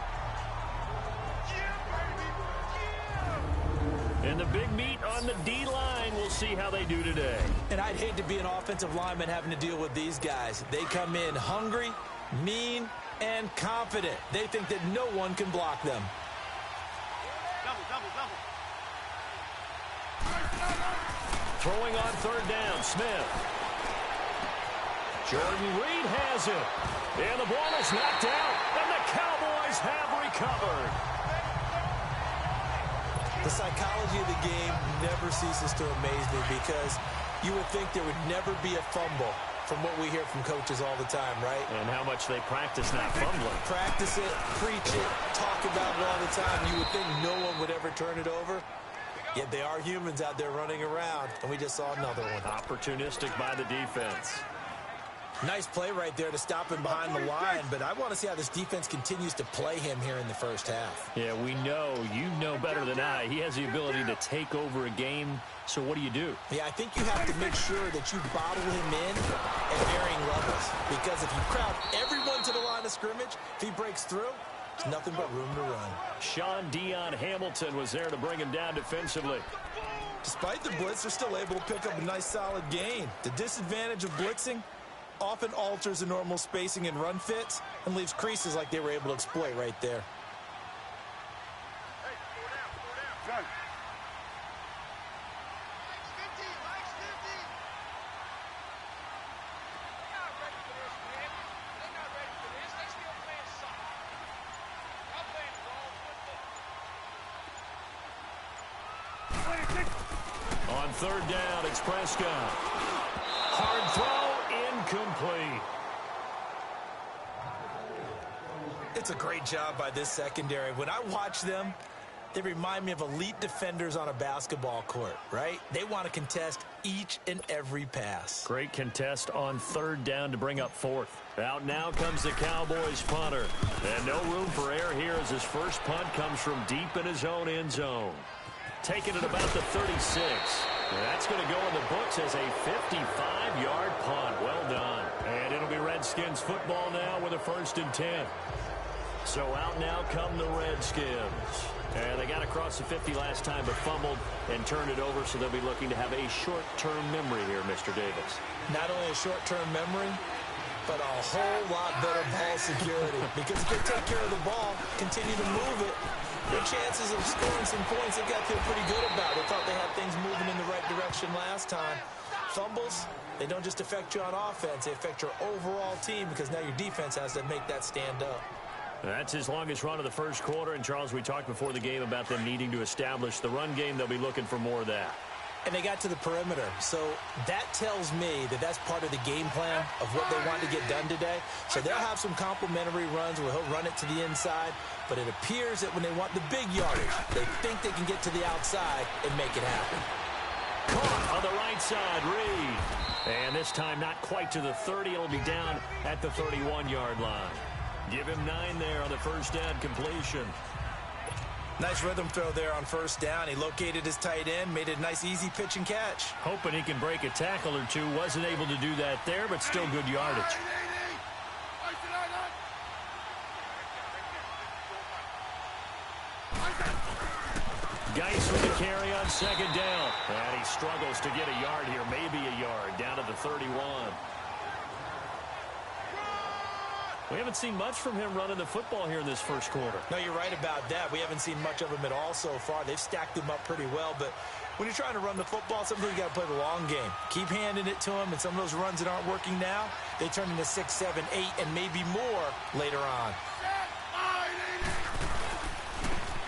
And the big meat on the D-line, we'll see how they do today. And I'd hate to be an offensive lineman having to deal with these guys. They come in hungry, mean, and confident. They think that no one can block them. Double. Throwing on 3rd down, Smith. Jordan Reed has it. And the ball is knocked out, and the Cowboys have recovered. The psychology of the game never ceases to amaze me because you would think there would never be a fumble from what we hear from coaches all the time, right? And how much they practice not fumbling. Practice it, preach it, talk about it all the time. You would think no one would ever turn it over. Yet they are humans out there running around, and we just saw another one. Opportunistic by the defense. Nice play right there to stop him behind the line, but I want to see how this defense continues to play him here in the first half. Yeah, we know. You know better than I. He has the ability to take over a game, so what do you do? Yeah, I think you have to make sure that you bottle him in at varying levels, because if you crowd everyone to the line of scrimmage, if he breaks through, there's nothing but room to run. Sean Dion Hamilton was there to bring him down defensively. Despite the blitz, they're still able to pick up a nice solid gain. The disadvantage of blitzing often alters the normal spacing and run fits and leaves creases like they were able to exploit right there. On third down, it's Prescott. Hard throw, incomplete. It's a great job by this secondary. When I watch them, they remind me of elite defenders on a basketball court, right? They want to contest each and every pass. Great contest on third down to bring up fourth. Out now comes the Cowboys punter. And no room for error here as his first punt comes from deep in his own end zone. Taking it about the 36. That's going to go in the books as a 55-yard punt. Well done. And it'll be Redskins football now with a 1st and 10. So out now come the Redskins. And they got across the 50 last time but fumbled and turned it over, so they'll be looking to have a short-term memory here, Mr. Davis. Not only a short-term memory, but a whole lot better ball security. Because if they take care of the ball, continue to move it, their chances of scoring some points, they got to feel pretty good about. They thought they had things moving in the right direction last time. Fumbles, they don't just affect you on offense. They affect your overall team because now your defense has to make that stand up. That's his longest run of the first quarter. And, Charles, we talked before the game about them needing to establish the run game. They'll be looking for more of that. And they got to the perimeter. So that tells me that that's part of the game plan of what they want to get done today. So they'll have some complementary runs where he'll run it to the inside. But it appears that when they want the big yardage, they think they can get to the outside and make it happen. Caught on the right side, Reed. And this time not quite to the 30. It'll be down at the 31-yard line. Give him 9 there on the first down completion. Nice rhythm throw there on first down. He located his tight end, made it a nice easy pitch and catch. Hoping he can break a tackle or two. Wasn't able to do that there, but still good yardage. Geis with the carry on second down. And he struggles to get a yard here, maybe a yard, down to the 31. We haven't seen much from him running the football here in this first quarter. No, you're right about that. We haven't seen much of him at all so far. They've stacked him up pretty well, but when you're trying to run the football, sometimes you got to play the long game. Keep handing it to him, and some of those runs that aren't working now, they turn into 6, 7, 8, and maybe more later on.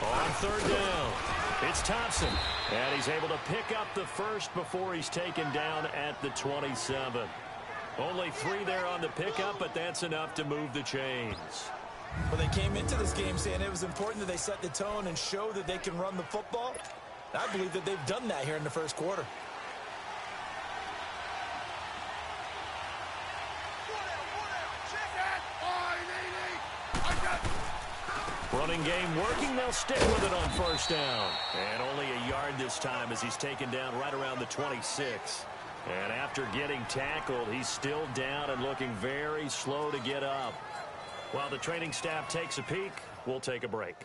On third down, it's Thompson, and he's able to pick up the first before he's taken down at the 27. Only 3 there on the pickup, but that's enough to move the chains. Well, they came into this game saying it was important that they set the tone and show that they can run the football. I believe that they've done that here in the first quarter. Running game working. They'll stick with it on first down. And only a yard this time as he's taken down right around the 26. And after getting tackled, he's still down and looking very slow to get up. While the training staff takes a peek, we'll take a break.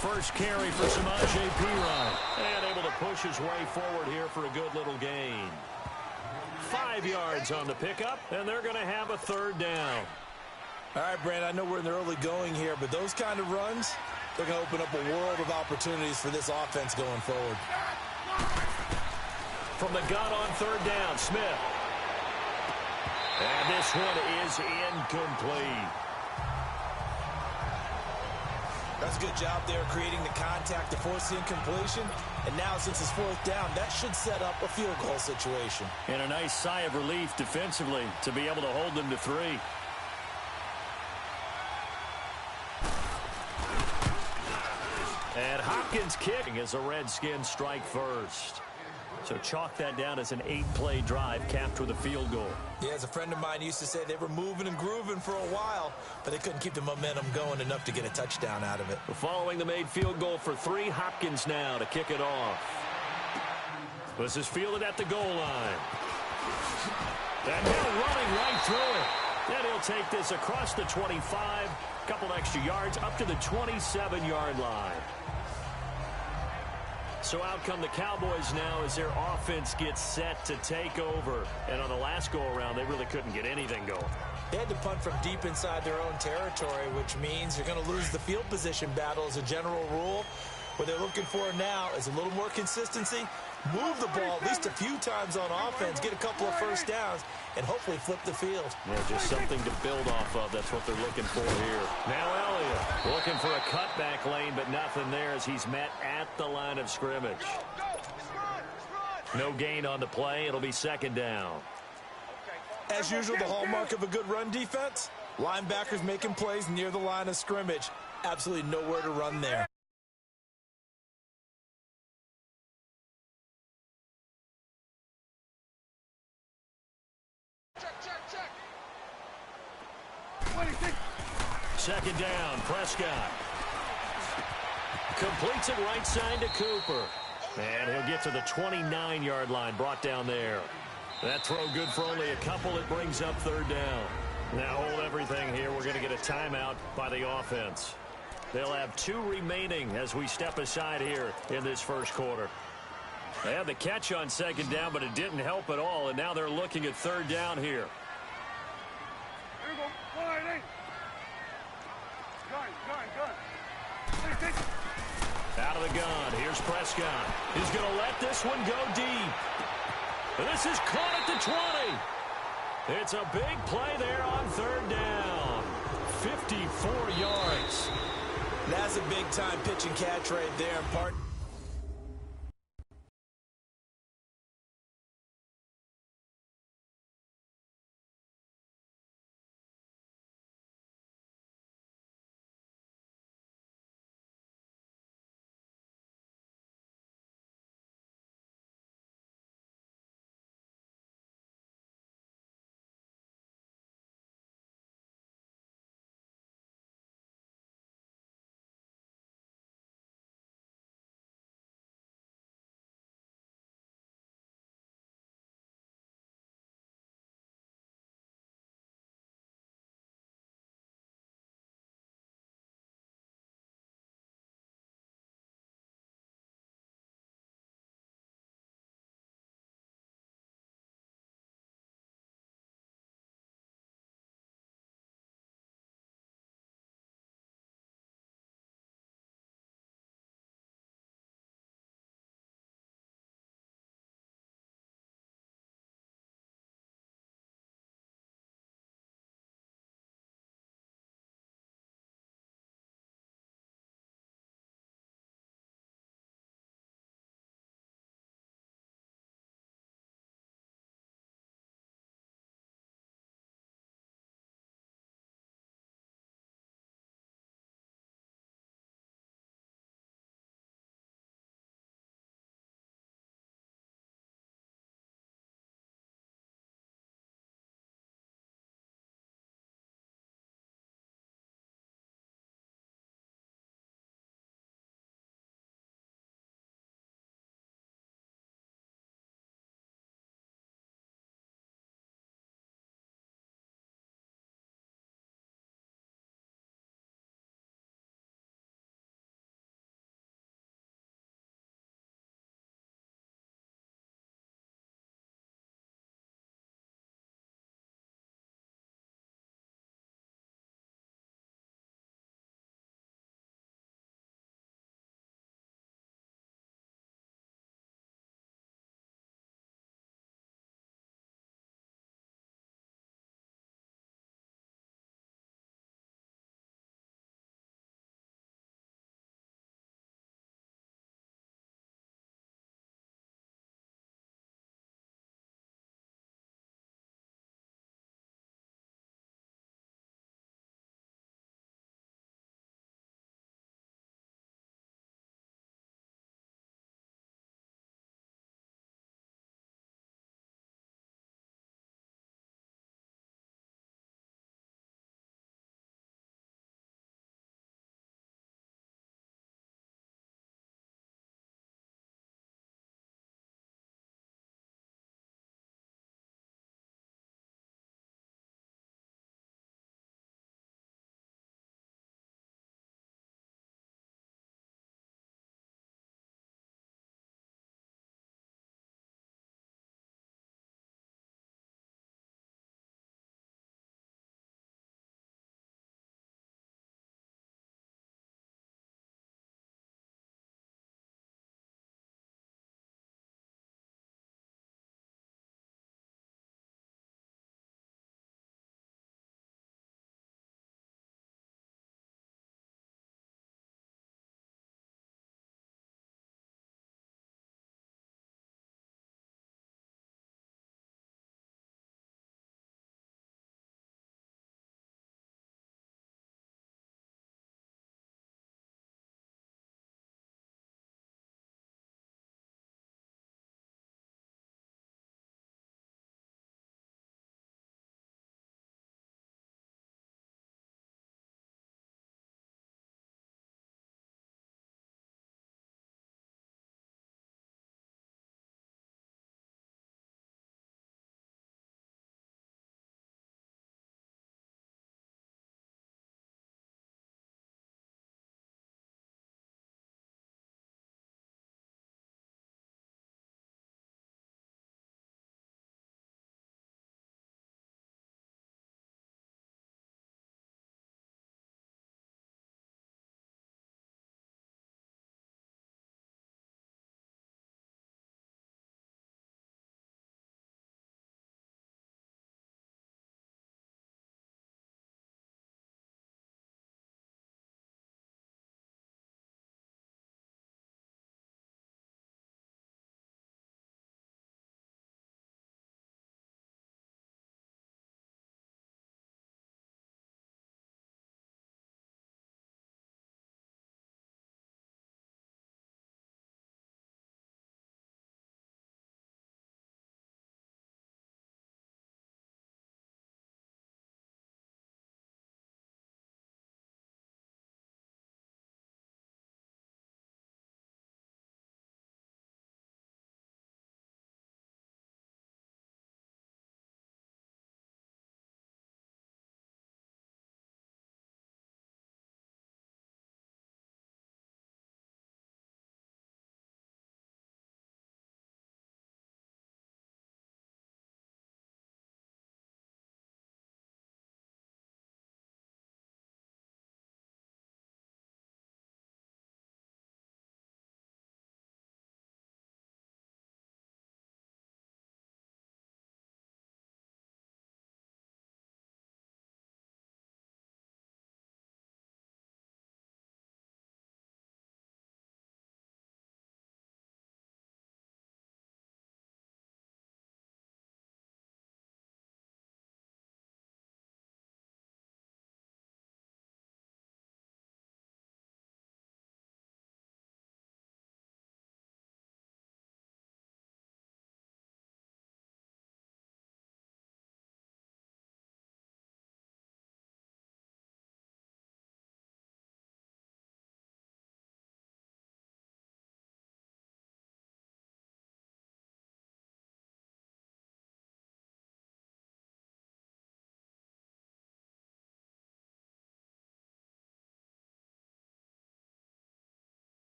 First carry for Samaje Perine. And able to push his way forward here for a good little gain. 5 yards on the pickup, and they're going to have a third down. All right, Brandon, I know we're in the early going here, but those kind of runs, they're going to open up a world of opportunities for this offense going forward. From the gun on third down, Smith. And this one is incomplete. That's a good job there creating the contact to force the incompletion. And now since it's fourth down, that should set up a field goal situation. And a nice sigh of relief defensively to be able to hold them to 3. And Hopkins kicking as the Redskins strike first. So chalk that down as an 8-play drive capped with a field goal. Yeah, as a friend of mine used to say, they were moving and grooving for a while, but they couldn't keep the momentum going enough to get a touchdown out of it. Following the made field goal for 3, Hopkins now to kick it off. This is fielded at the goal line. And Hill running right through it. Then he'll take this across the 25, couple extra yards up to the 27-yard line. So out come the Cowboys now as their offense gets set to take over. And on the last go-around, they really couldn't get anything going. They had to punt from deep inside their own territory, which means you're going to lose the field position battle as a general rule. What they're looking for now is a little more consistency, move the ball at least a few times on offense, get a couple of first downs, and hopefully flip the field. Yeah, just something to build off of. That's what they're looking for here. Now Elliott looking for a cutback lane, but nothing there as he's met at the line of scrimmage. No gain on the play. It'll be second down. As usual, the hallmark of a good run defense, linebackers making plays near the line of scrimmage. Absolutely nowhere to run there. Second down, Prescott. Completes it right side to Cooper. And he'll get to the 29-yard line, brought down there. That throw good for only a couple. It brings up third down. Now hold everything here. We're going to get a timeout by the offense. They'll have 2 remaining as we step aside here in this first quarter. They had the catch on second down, but it didn't help at all. And now they're looking at third down here. Here we go. 188. Gun. Out of the gun. Here's Prescott. He's going to let this one go deep. This is caught at the 20. It's a big play there on third down. 54 yards. That's a big-time pitch and catch right there in part.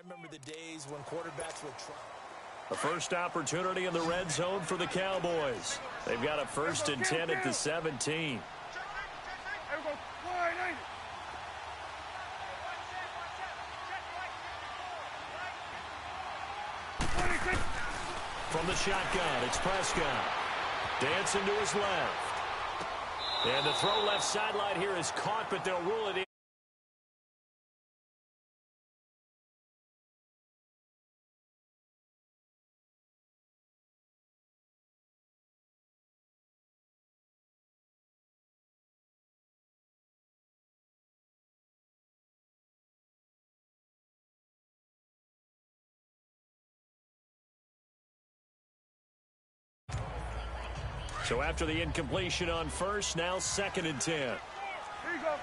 remember the days when quarterbacks would try. A first opportunity in the red zone for the Cowboys. They've got a 1st and 10 at the 17. From the shotgun, it's Prescott. Dancing to his left. And the throw left sideline here is caught, but they'll rule it in. So after the incompletion on first, now 2nd and 10. Here you go.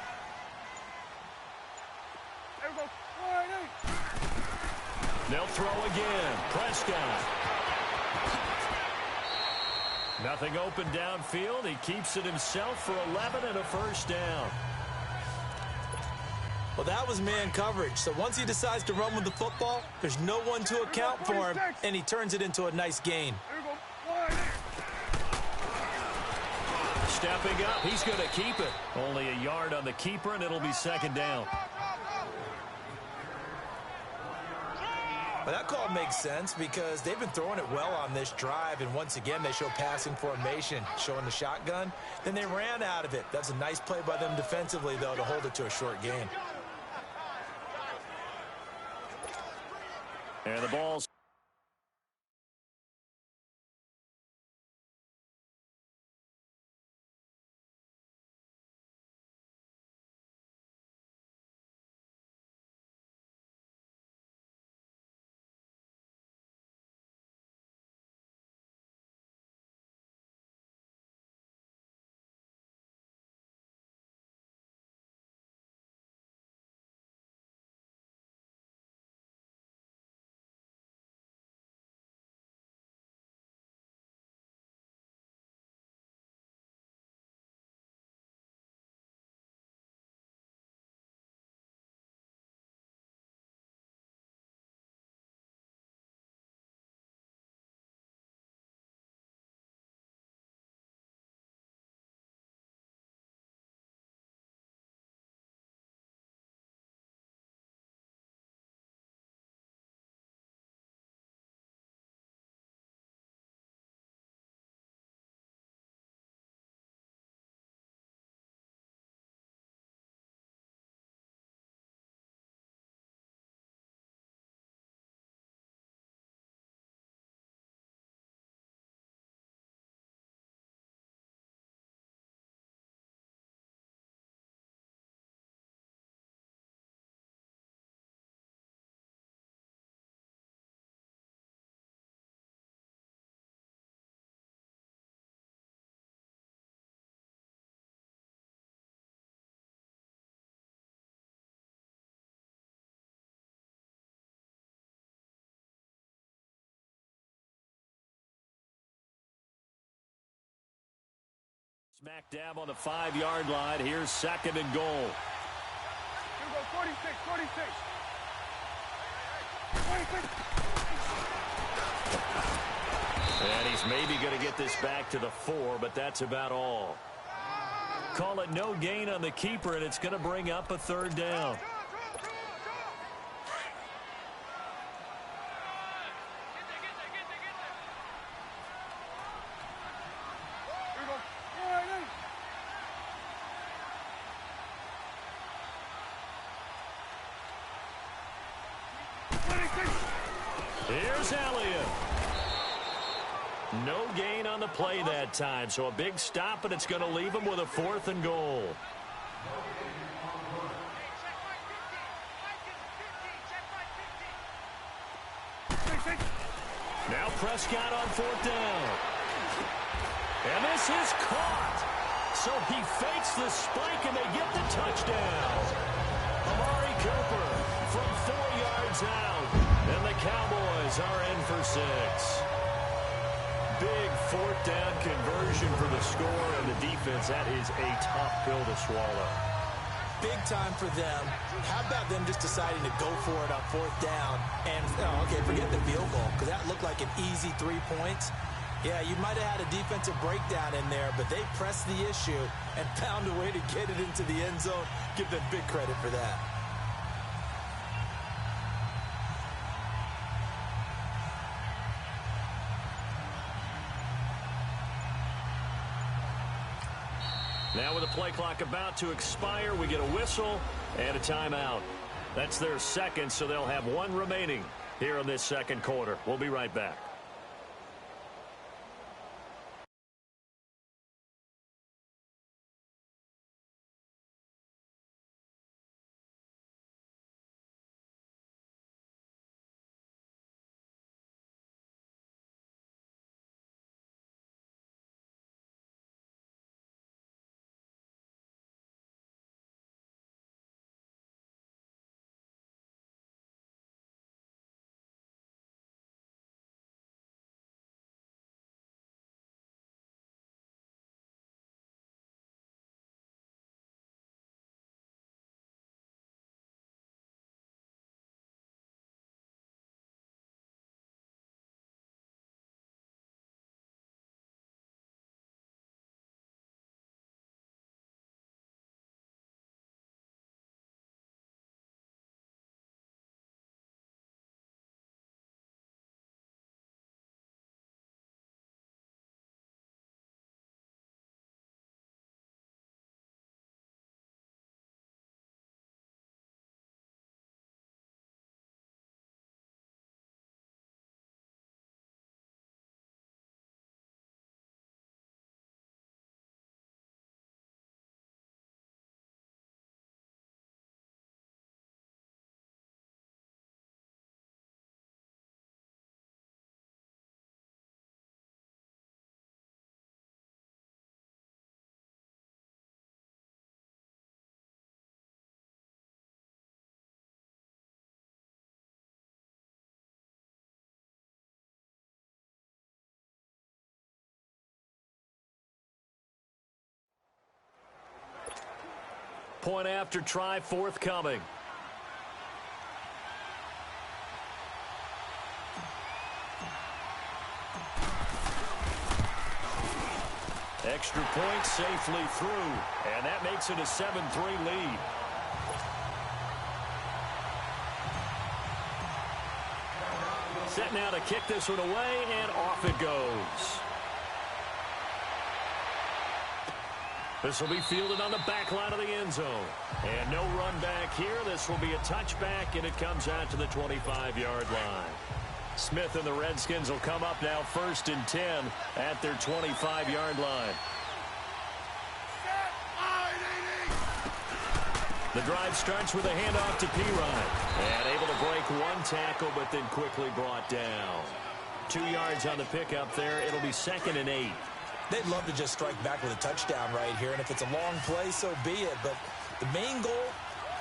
There we go. They'll throw again. Prescott. Nothing open downfield. He keeps it himself for 11 and a 1st down. Well, that was man coverage. So once he decides to run with the football, there's no one to account for him, and he turns it into a nice gain. Stepping up, he's going to keep it. Only a yard on the keeper, and it'll be 2nd down. Well, that call makes sense because they've been throwing it well on this drive, and once again, they show passing formation, showing the shotgun. Then they ran out of it. That's a nice play by them defensively, though, to hold it to a short gain. And the ball's smack dab on the 5-yard line. Here's 2nd and goal. Here we go, 46, 46. 46. And he's maybe going to get this back to the 4, but that's about all. Call it no gain on the keeper, and it's going to bring up a 3rd down. Here's Elliott. No gain on the play that time, so a big stop, and it's going to leave him with a 4th and goal. Now Prescott on 4th down. And this is caught. So he fakes the spike, and they get the touchdown. Amari Cooper from 4 yards out. And the Cowboys are in for 6. Big 4th down conversion for the score, and the defense, that is a tough pill to swallow. big time for them. How about them just deciding to go for it on 4th down? And, okay, forget the field goal, because that looked like an easy 3 points. Yeah, you might have had a defensive breakdown in there, but they pressed the issue and found a way to get it into the end zone. Give them big credit for that. Now with the play clock about to expire, we get a whistle and a timeout. That's their second, so they'll have one remaining here in this second quarter. We'll be right back. Point after try forthcoming. Extra point safely through, and that makes it a 7-3 lead. Set now to kick this one away, and off it goes. This will be fielded on the back line of the end zone. And no run back here. This will be a touchback, and it comes out to the 25-yard line. Smith and the Redskins will come up now 1st and 10 at their 25-yard line. The drive starts with a handoff to Pirine. And able to break one tackle, but then quickly brought down. 2 yards on the pickup there. It'll be 2nd and 8. They'd love to just strike back with a touchdown right here, and if it's a long play, so be it. But the main goal,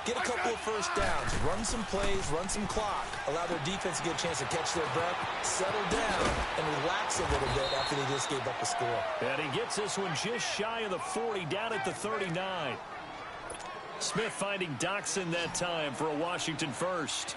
get a couple of first downs, run some plays, run some clock, allow their defense to get a chance to catch their breath, settle down, and relax a little bit after they just gave up a score. And he gets this one just shy of the 40, down at the 39. Smith finding Doxson that time for a Washington first.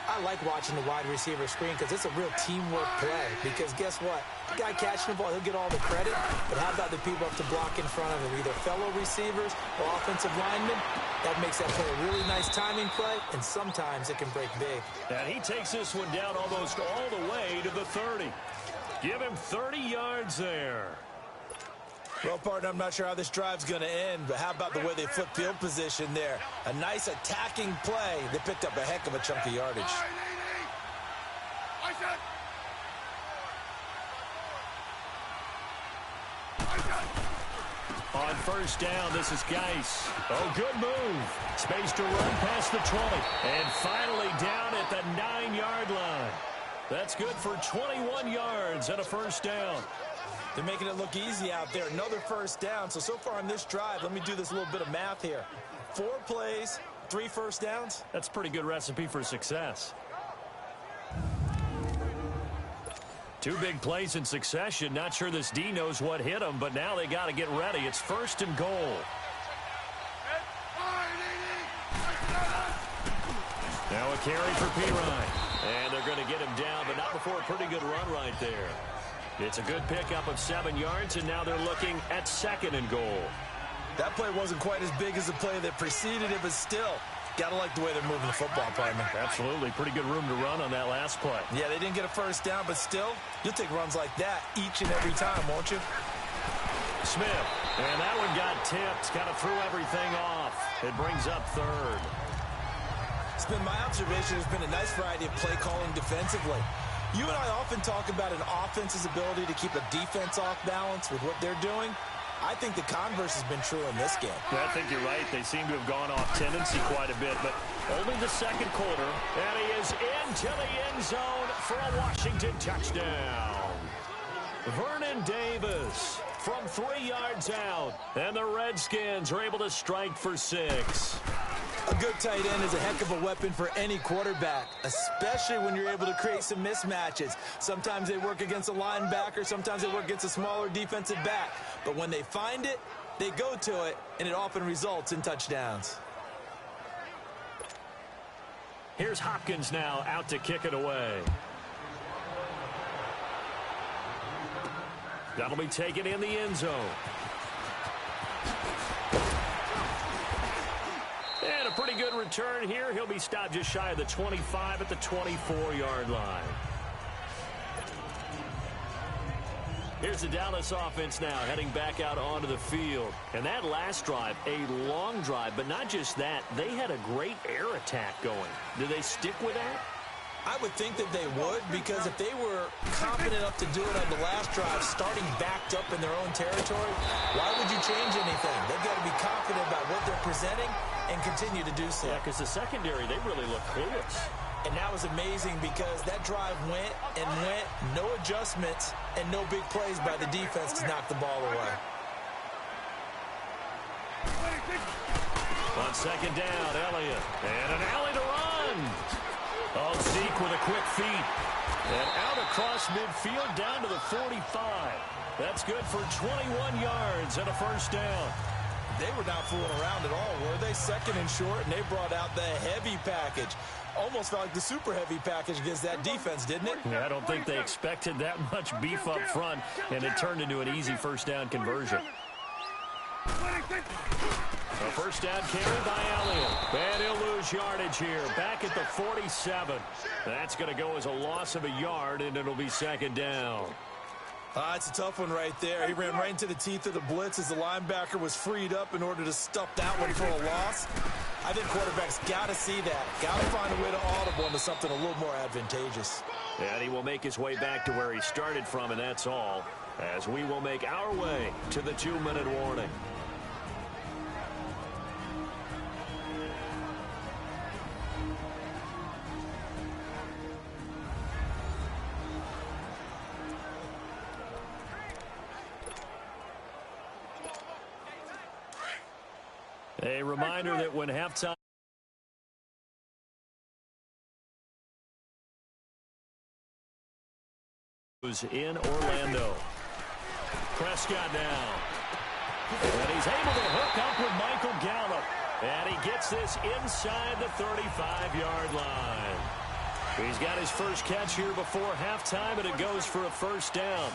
I like watching the wide receiver screen because it's a real teamwork play. Because guess what? The guy catching the ball, he'll get all the credit. But how about the people up to block in front of him? Either fellow receivers or offensive linemen. That makes that play a really nice timing play, and sometimes it can break big. And he takes this one down almost all the way to the 30. Give him 30 yards there. Well, partner, I'm not sure how this drive's going to end, but how about the way they flip field position there? A nice attacking play. They picked up a heck of a chunk of yardage. On first down, this is Geis. Oh, good move. Space to run past the 20. And finally down at the 9-yard line. That's good for 21 yards and a first down. They're making it look easy out there. Another first down. So far on this drive, let me do this little bit of math here. 4 plays, 3 first downs. That's a pretty good recipe for success. 2 big plays in succession. Not sure this D knows what hit them, but now they got to get ready. It's 1st and goal. Now a carry for Pirine. And they're going to get him down, but not before a pretty good run right there. It's a good pickup of 7 yards, and now they're looking at 2nd and goal. That play wasn't quite as big as the play that preceded it, but still, got to like the way they're moving the football, partner. Absolutely. Pretty good room to run on that last play. Yeah, they didn't get a first down, but still, you'll take runs like that each and every time, won't you? Smith. And that one got tipped. Kind of threw everything off. It brings up 3rd. It's been my observation. There's been a nice variety of play calling defensively. You and I often talk about an offense's ability to keep a defense off balance with what they're doing. I think the converse has been true in this game. Yeah, I think you're right. They seem to have gone off tendency quite a bit, but only the 2nd quarter. And he is into the end zone for a Washington touchdown. Vernon Davis from 3 yards out. And the Redskins are able to strike for 6. A good tight end is a heck of a weapon for any quarterback, especially when you're able to create some mismatches. Sometimes they work against a linebacker, sometimes they work against a smaller defensive back. But when they find it, they go to it, and it often results in touchdowns. Here's Hopkins now out to kick it away. That'll be taken in the end zone. And a pretty good return here. He'll be stopped just shy of the 25 at the 24-yard line. Here's the Dallas offense now heading back out onto the field. And that last drive, a long drive, but not just that. They had a great air attack going. Do they stick with that? I would think that they would, because if they were confident enough to do it on the last drive, starting backed up in their own territory, why would you change anything? They've got to be confident about what they're presenting and continue to do so. Yeah, because the secondary, they really look clueless. And that was amazing because that drive went and went, no adjustments, and no big plays by the defense to knock the ball away. On 2nd down, Elliott. And an alley to run. Oh, Zeke with a quick feed. And out across midfield down to the 45. That's good for 21 yards and a first down. They were not fooling around at all, were they? 2nd and short, and they brought out the heavy package. Almost felt like the super heavy package against that defense, didn't it? Yeah, I don't think they expected that much beef up front, and it turned into an easy first down conversion. A first down carry by Elliott. And he'll lose yardage here. Back at the 47. That's going to go as a loss of a yard, and it'll be 2nd down. It's a tough one right there. He ran right into the teeth of the blitz as the linebacker was freed up in order to stuff that one for a loss. I think quarterbacks got to see that. Got to find a way to audible into something a little more advantageous. And he will make his way back to where he started from, and that's all, as we will make our way to the 2-minute warning. A reminder that when halftime was in Orlando. Prescott now. And he's able to hook up with Michael Gallup. And he gets this inside the 35-yard line. He's got his first catch here before halftime, and it goes for a first down.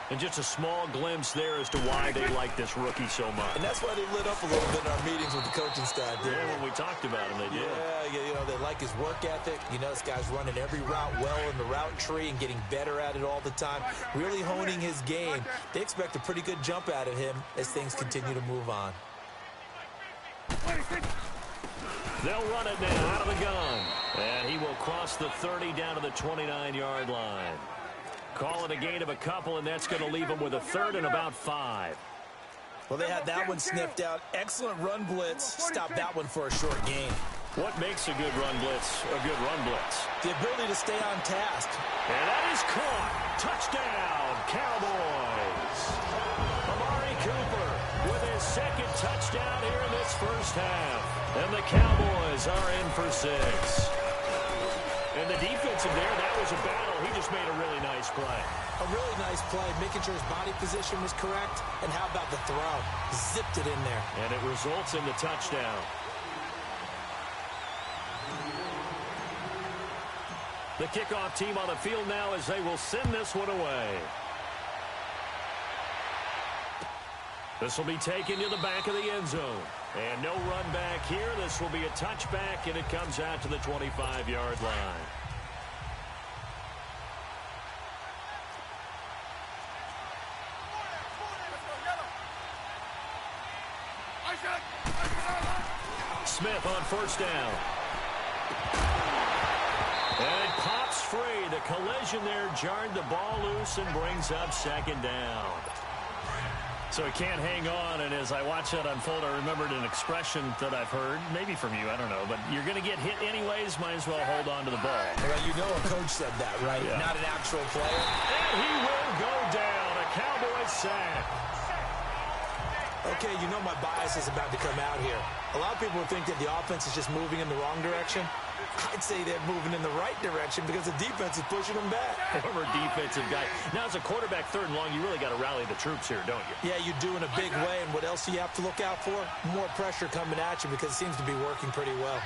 And just a small glimpse there as to why they like this rookie so much. And that's why they lit up a little bit in our meetings with the coaching staff. Yeah, when we talked about him, they did. Yeah, you know, they like his work ethic. You know, this guy's running every route well in the route tree and getting better at it all the time, really honing his game. They expect a pretty good jump out of him as things continue to move on. They'll run it now out of the gun. And he will cross the 30 down to the 29-yard line. Call it a gain of a couple, and that's going to leave them with a 3rd and about 5. Well, they had that one sniffed out. Excellent run blitz. Stop that one for a short gain. What makes a good run blitz a good run blitz? The ability to stay on task. And that is caught. Touchdown, Cowboys. Amari Cooper with his 2nd touchdown here in this first half. And the Cowboys are in for 6. And the defensive there, that was a battle. He just made a really nice play. A really nice play, making sure his body position was correct. And how about the throw? Zipped it in there. And it results in the touchdown. The kickoff team on the field now as they will send this one away. This will be taken to the back of the end zone. And no run back here. This will be a touchback, and it comes out to the 25-yard line. Smith on first down. And it pops free. The collision there jarred the ball loose and brings up second down. So he can't hang on, and as I watch that unfold, I remembered an expression that I've heard, maybe from you, I don't know, but you're going to get hit anyways, might as well hold on to the ball. Well, you know a coach said that, right? Yeah. Not an actual player. And he will go down. A Cowboys sack. Okay, you know my bias is about to come out here. A lot of people would think that the offense is just moving in the wrong direction. I'd say they're moving in the right direction because the defense is pushing them back. Former defensive guy. Now, as a quarterback, third and long, you really got to rally the troops here, don't you? Yeah, you do in a big way. And what else do you have to look out for? More pressure coming at you because it seems to be working pretty well.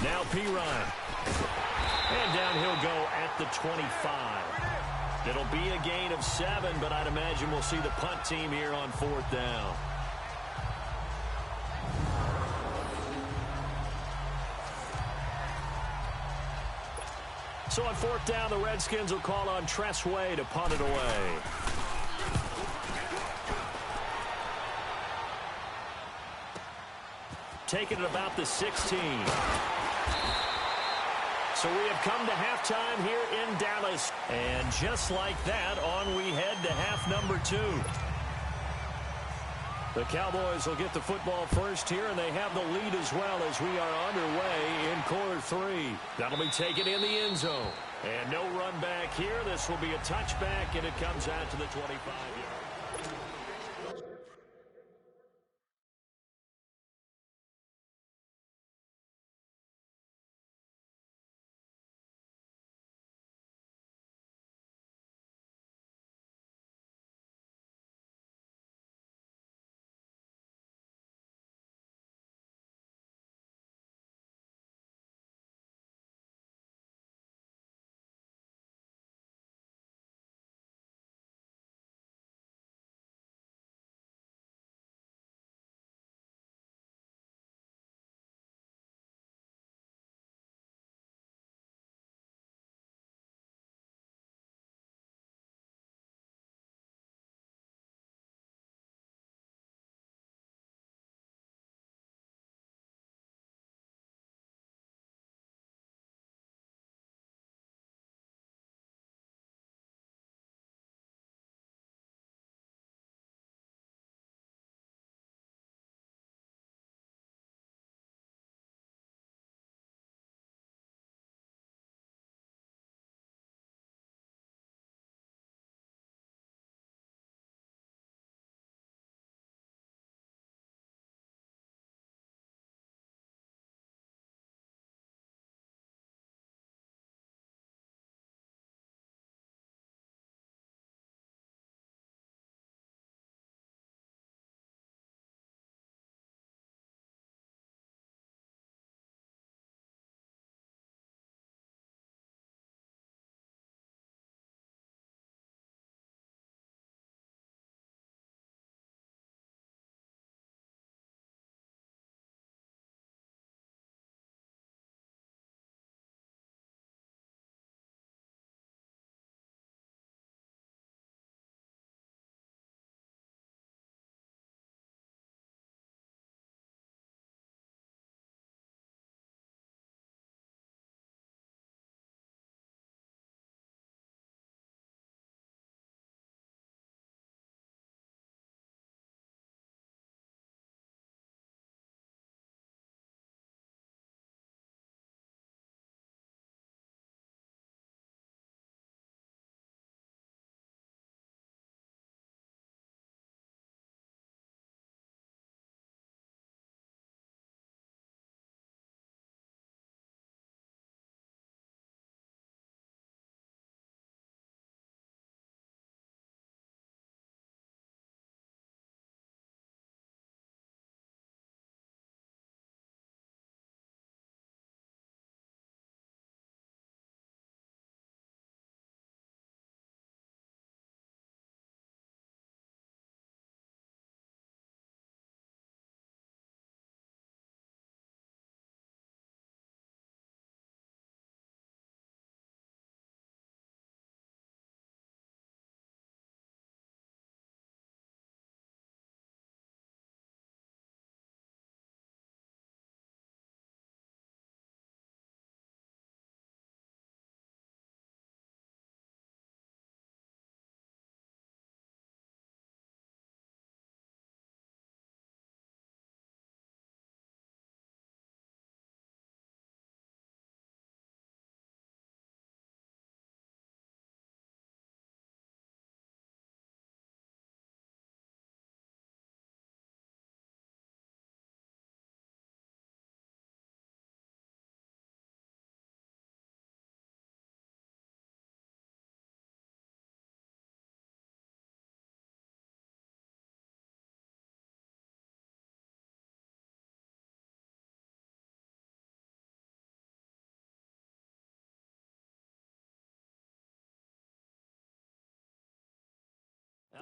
Now P-Ryan. And down he'll go at the 25. It'll be a gain of 7, but I'd imagine we'll see the punt team here on fourth down. So on fourth down, the Redskins will call on Tress Way to punt it away. Taking it about the 16. So we have come to halftime here in Dallas. And just like that, on we head to half number 2. The Cowboys will get the football first here, and they have the lead as well as we are underway in quarter 3. That'll be taken in the end zone. And no run back here. This will be a touchback, and it comes out to the 25-yard.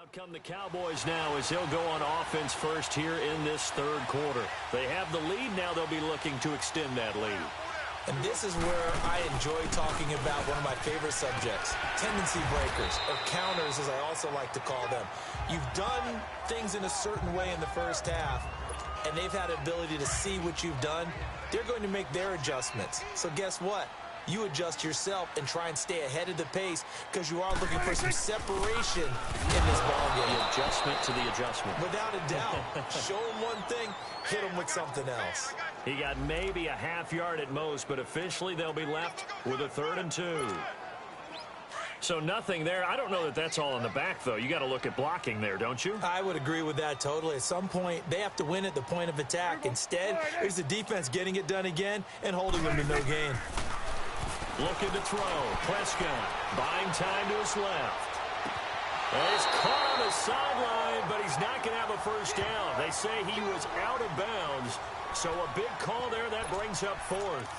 Out come the Cowboys now as they'll go on offense first here in this third quarter. They have the lead. Now they'll be looking to extend that lead. And this is where I enjoy talking about one of my favorite subjects, tendency breakers, or counters as I also like to call them. You've done things in a certain way in the first half, and they've had the ability to see what you've done. They're going to make their adjustments. So guess what? You adjust yourself and try and stay ahead of the pace because you are looking for some separation in this ballgame. The adjustment to the adjustment. Without a doubt. Show them one thing, hit them with something else. He got maybe a half yard at most, but officially they'll be left with a 3rd and 2. So nothing there. I don't know that that's all in the back, though. You got to look at blocking there, don't you? I would agree with that totally. At some point, they have to win at the point of attack. Instead, it's the defense getting it done again and holding them to no gain. Looking to throw. Prescott buying time to his left. And he's caught on the sideline, but he's not going to have a first down. They say he was out of bounds. So a big call there. That brings up 4th.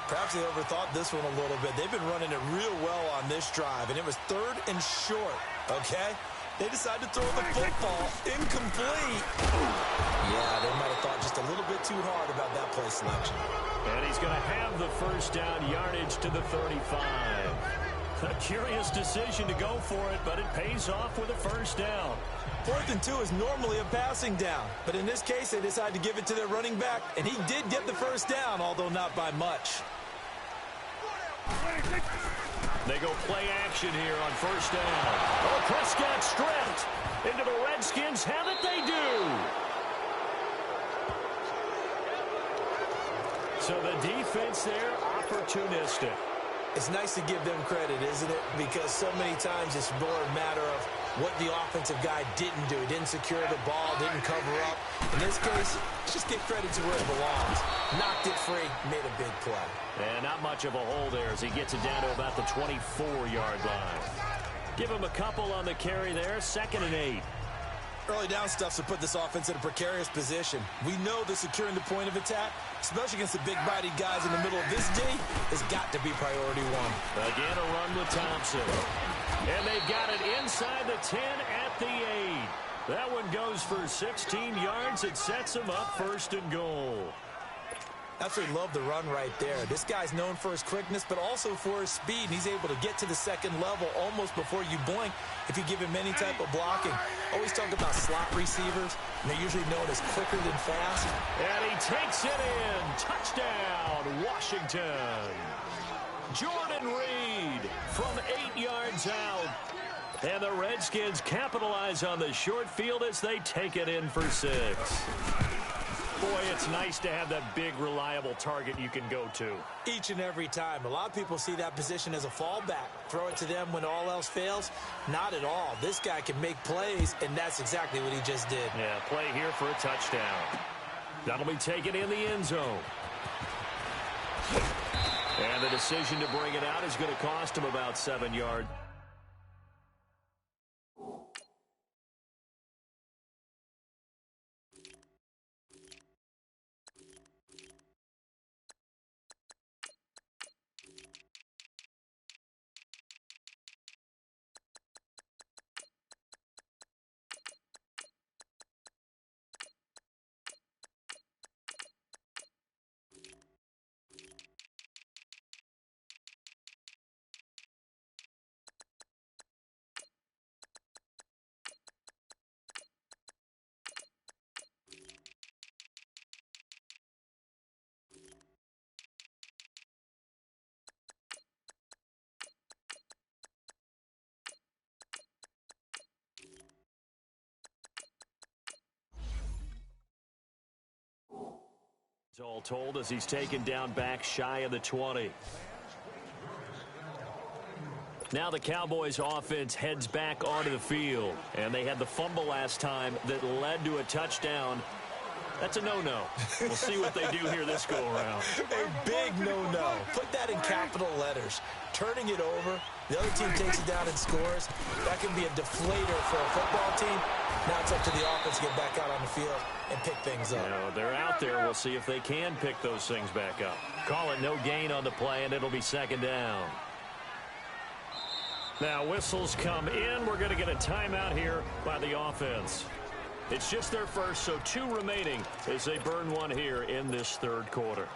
Perhaps they overthought this one a little bit. They've been running it real well on this drive, and it was 3rd and short, okay? They decided to throw the football incomplete. Yeah, they might have thought just a little bit too hard about that play selection. And he's going to have the first down yardage to the 35. A curious decision to go for it, but it pays off with a first down. 4th and 2 is normally a passing down, but in this case, they decided to give it to their running back, and he did get the first down, although not by much. They go play action here on first down. Oh, Prescott stripped into the Redskins. Have it, they do. So the defense there, opportunistic. It's nice to give them credit, isn't it? Because so many times it's more a matter of what the offensive guy didn't do. Didn't secure the ball, didn't cover up. In this case, just give credit to where it belongs. Knocked it free, made a big play. And not much of a hole there as he gets it down to about the 24-yard line. Give him a couple on the carry there, 2nd and 8. Early down stuff to put this offense in a precarious position. We know that securing the point of attack, especially against the big-bodied guys in the middle of this D, has got to be priority 1. Again, a run with Thompson. And they've got it inside the 10 at the 8. That one goes for 16 yards. It sets them up 1st and goal. Absolutely love the run right there. This guy's known for his quickness, but also for his speed. He's able to get to the 2nd level almost before you blink if you give him any type of blocking. Always talk about slot receivers, and they're usually known as quicker than fast. And he takes it in. Touchdown, Washington. Jordan Reed from 8 yards out. And the Redskins capitalize on the short field as they take it in for 6. Boy, it's nice to have that big, reliable target you can go to. Each and every time. A lot of people see that position as a fallback. Throw it to them when all else fails. Not at all. This guy can make plays, and that's exactly what he just did. Yeah, play here for a touchdown. That'll be taken in the end zone. And the decision to bring it out is going to cost him about 7 yards. All told as he's taken down back shy of the 20. Now the Cowboys offense heads back onto the field, and they had the fumble last time that led to a touchdown. That's a no-no. We'll see what they do here this go-around. A big no-no. Put that in capital letters. Turning it over, the other team takes it down and scores. That can be a deflator for a football team. Now it's up to the offense to get back out on the field and pick things up. You know, they're out there. We'll see if they can pick those things back up. Call it no gain on the play, and it'll be 2nd down. Now whistles come in. We're going to get a timeout here by the offense. It's just their first, so 2 remaining as they burn one here in this third quarter.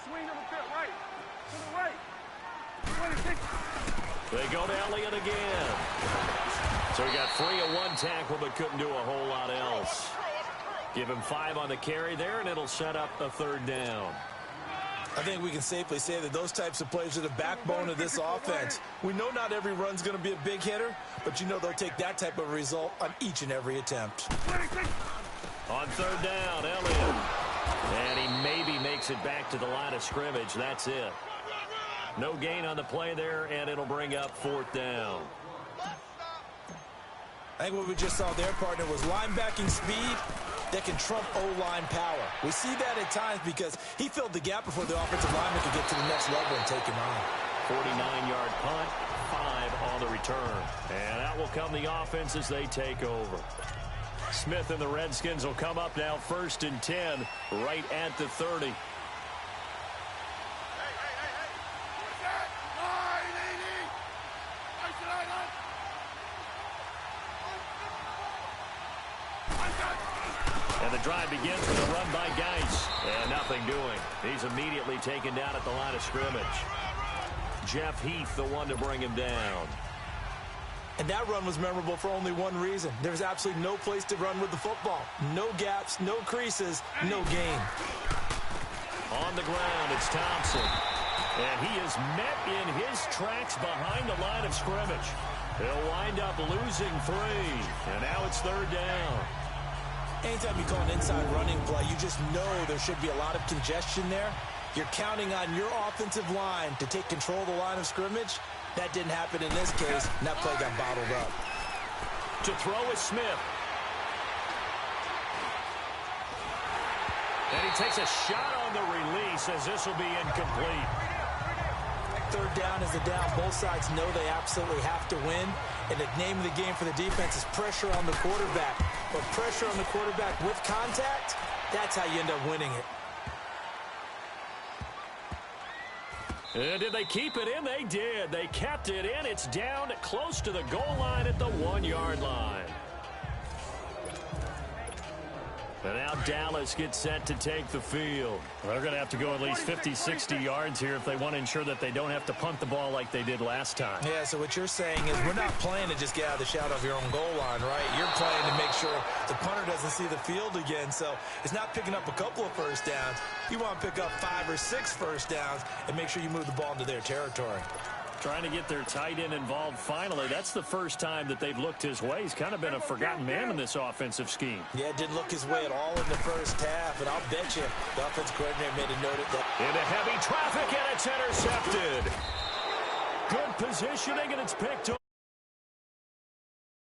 Swing to the right. To the right. 26. They go to Elliott again. So he got free of 1 tackle but couldn't do a whole lot else. Give him 5 on the carry there, and it'll set up a 3rd down. I think we can safely say that those types of plays are the backbone of this offense. We know not every run's going to be a big hitter, but you know they'll take that type of result on each and every attempt. On 3rd down, Elliott. And he maybe makes it back to the line of scrimmage. That's it. No gain on the play there, and it'll bring up 4th down. I think what we just saw there, partner, was linebacking speed that can trump O-line power. We see that at times because he filled the gap before the offensive lineman could get to the next level and take him on. 49-yard punt, 5 on the return. And out will come the offense as they take over. Smith and the Redskins will come up now 1st and 10 right at the 30. And the drive begins with a run by Geis. And nothing doing. He's immediately taken down at the line of scrimmage. Jeff Heath, the one to bring him down. And that run was memorable for only one reason. There's absolutely no place to run with the football. No gaps, no creases, no gain. On the ground, it's Thompson. And he is met in his tracks behind the line of scrimmage. He'll wind up losing 3. And now it's 3rd down. Anytime you call an inside running play, you just know there should be a lot of congestion there. You're counting on your offensive line to take control of the line of scrimmage. That didn't happen in this case, and that play got bottled up. To throw is Smith. And he takes a shot on the release as this will be incomplete. 3rd down is the down. Both sides know they absolutely have to win. And the name of the game for the defense is pressure on the quarterback. But pressure on the quarterback with contact, that's how you end up winning it. And did they keep it in? They did. They kept it in. It's down close to the goal line at the 1-yard line. And now Dallas gets set to take the field. They're going to have to go at least 50, 60 yards here if they want to ensure that they don't have to punt the ball like they did last time. Yeah, so what you're saying is we're not playing to just get out of the shadow of your own goal line, right? You're playing to make sure the punter doesn't see the field again. So it's not picking up a couple of first downs. You want to pick up 5 or 6 first downs and make sure you move the ball into their territory. Trying to get their tight end involved finally. That's the first time that they've looked his way. He's kind of been a forgotten man in this offensive scheme. Yeah, it didn't look his way at all in the first half, and I'll bet you the offensive coordinator made a note of that. Into heavy traffic, and it's intercepted. Good positioning, and it's picked up.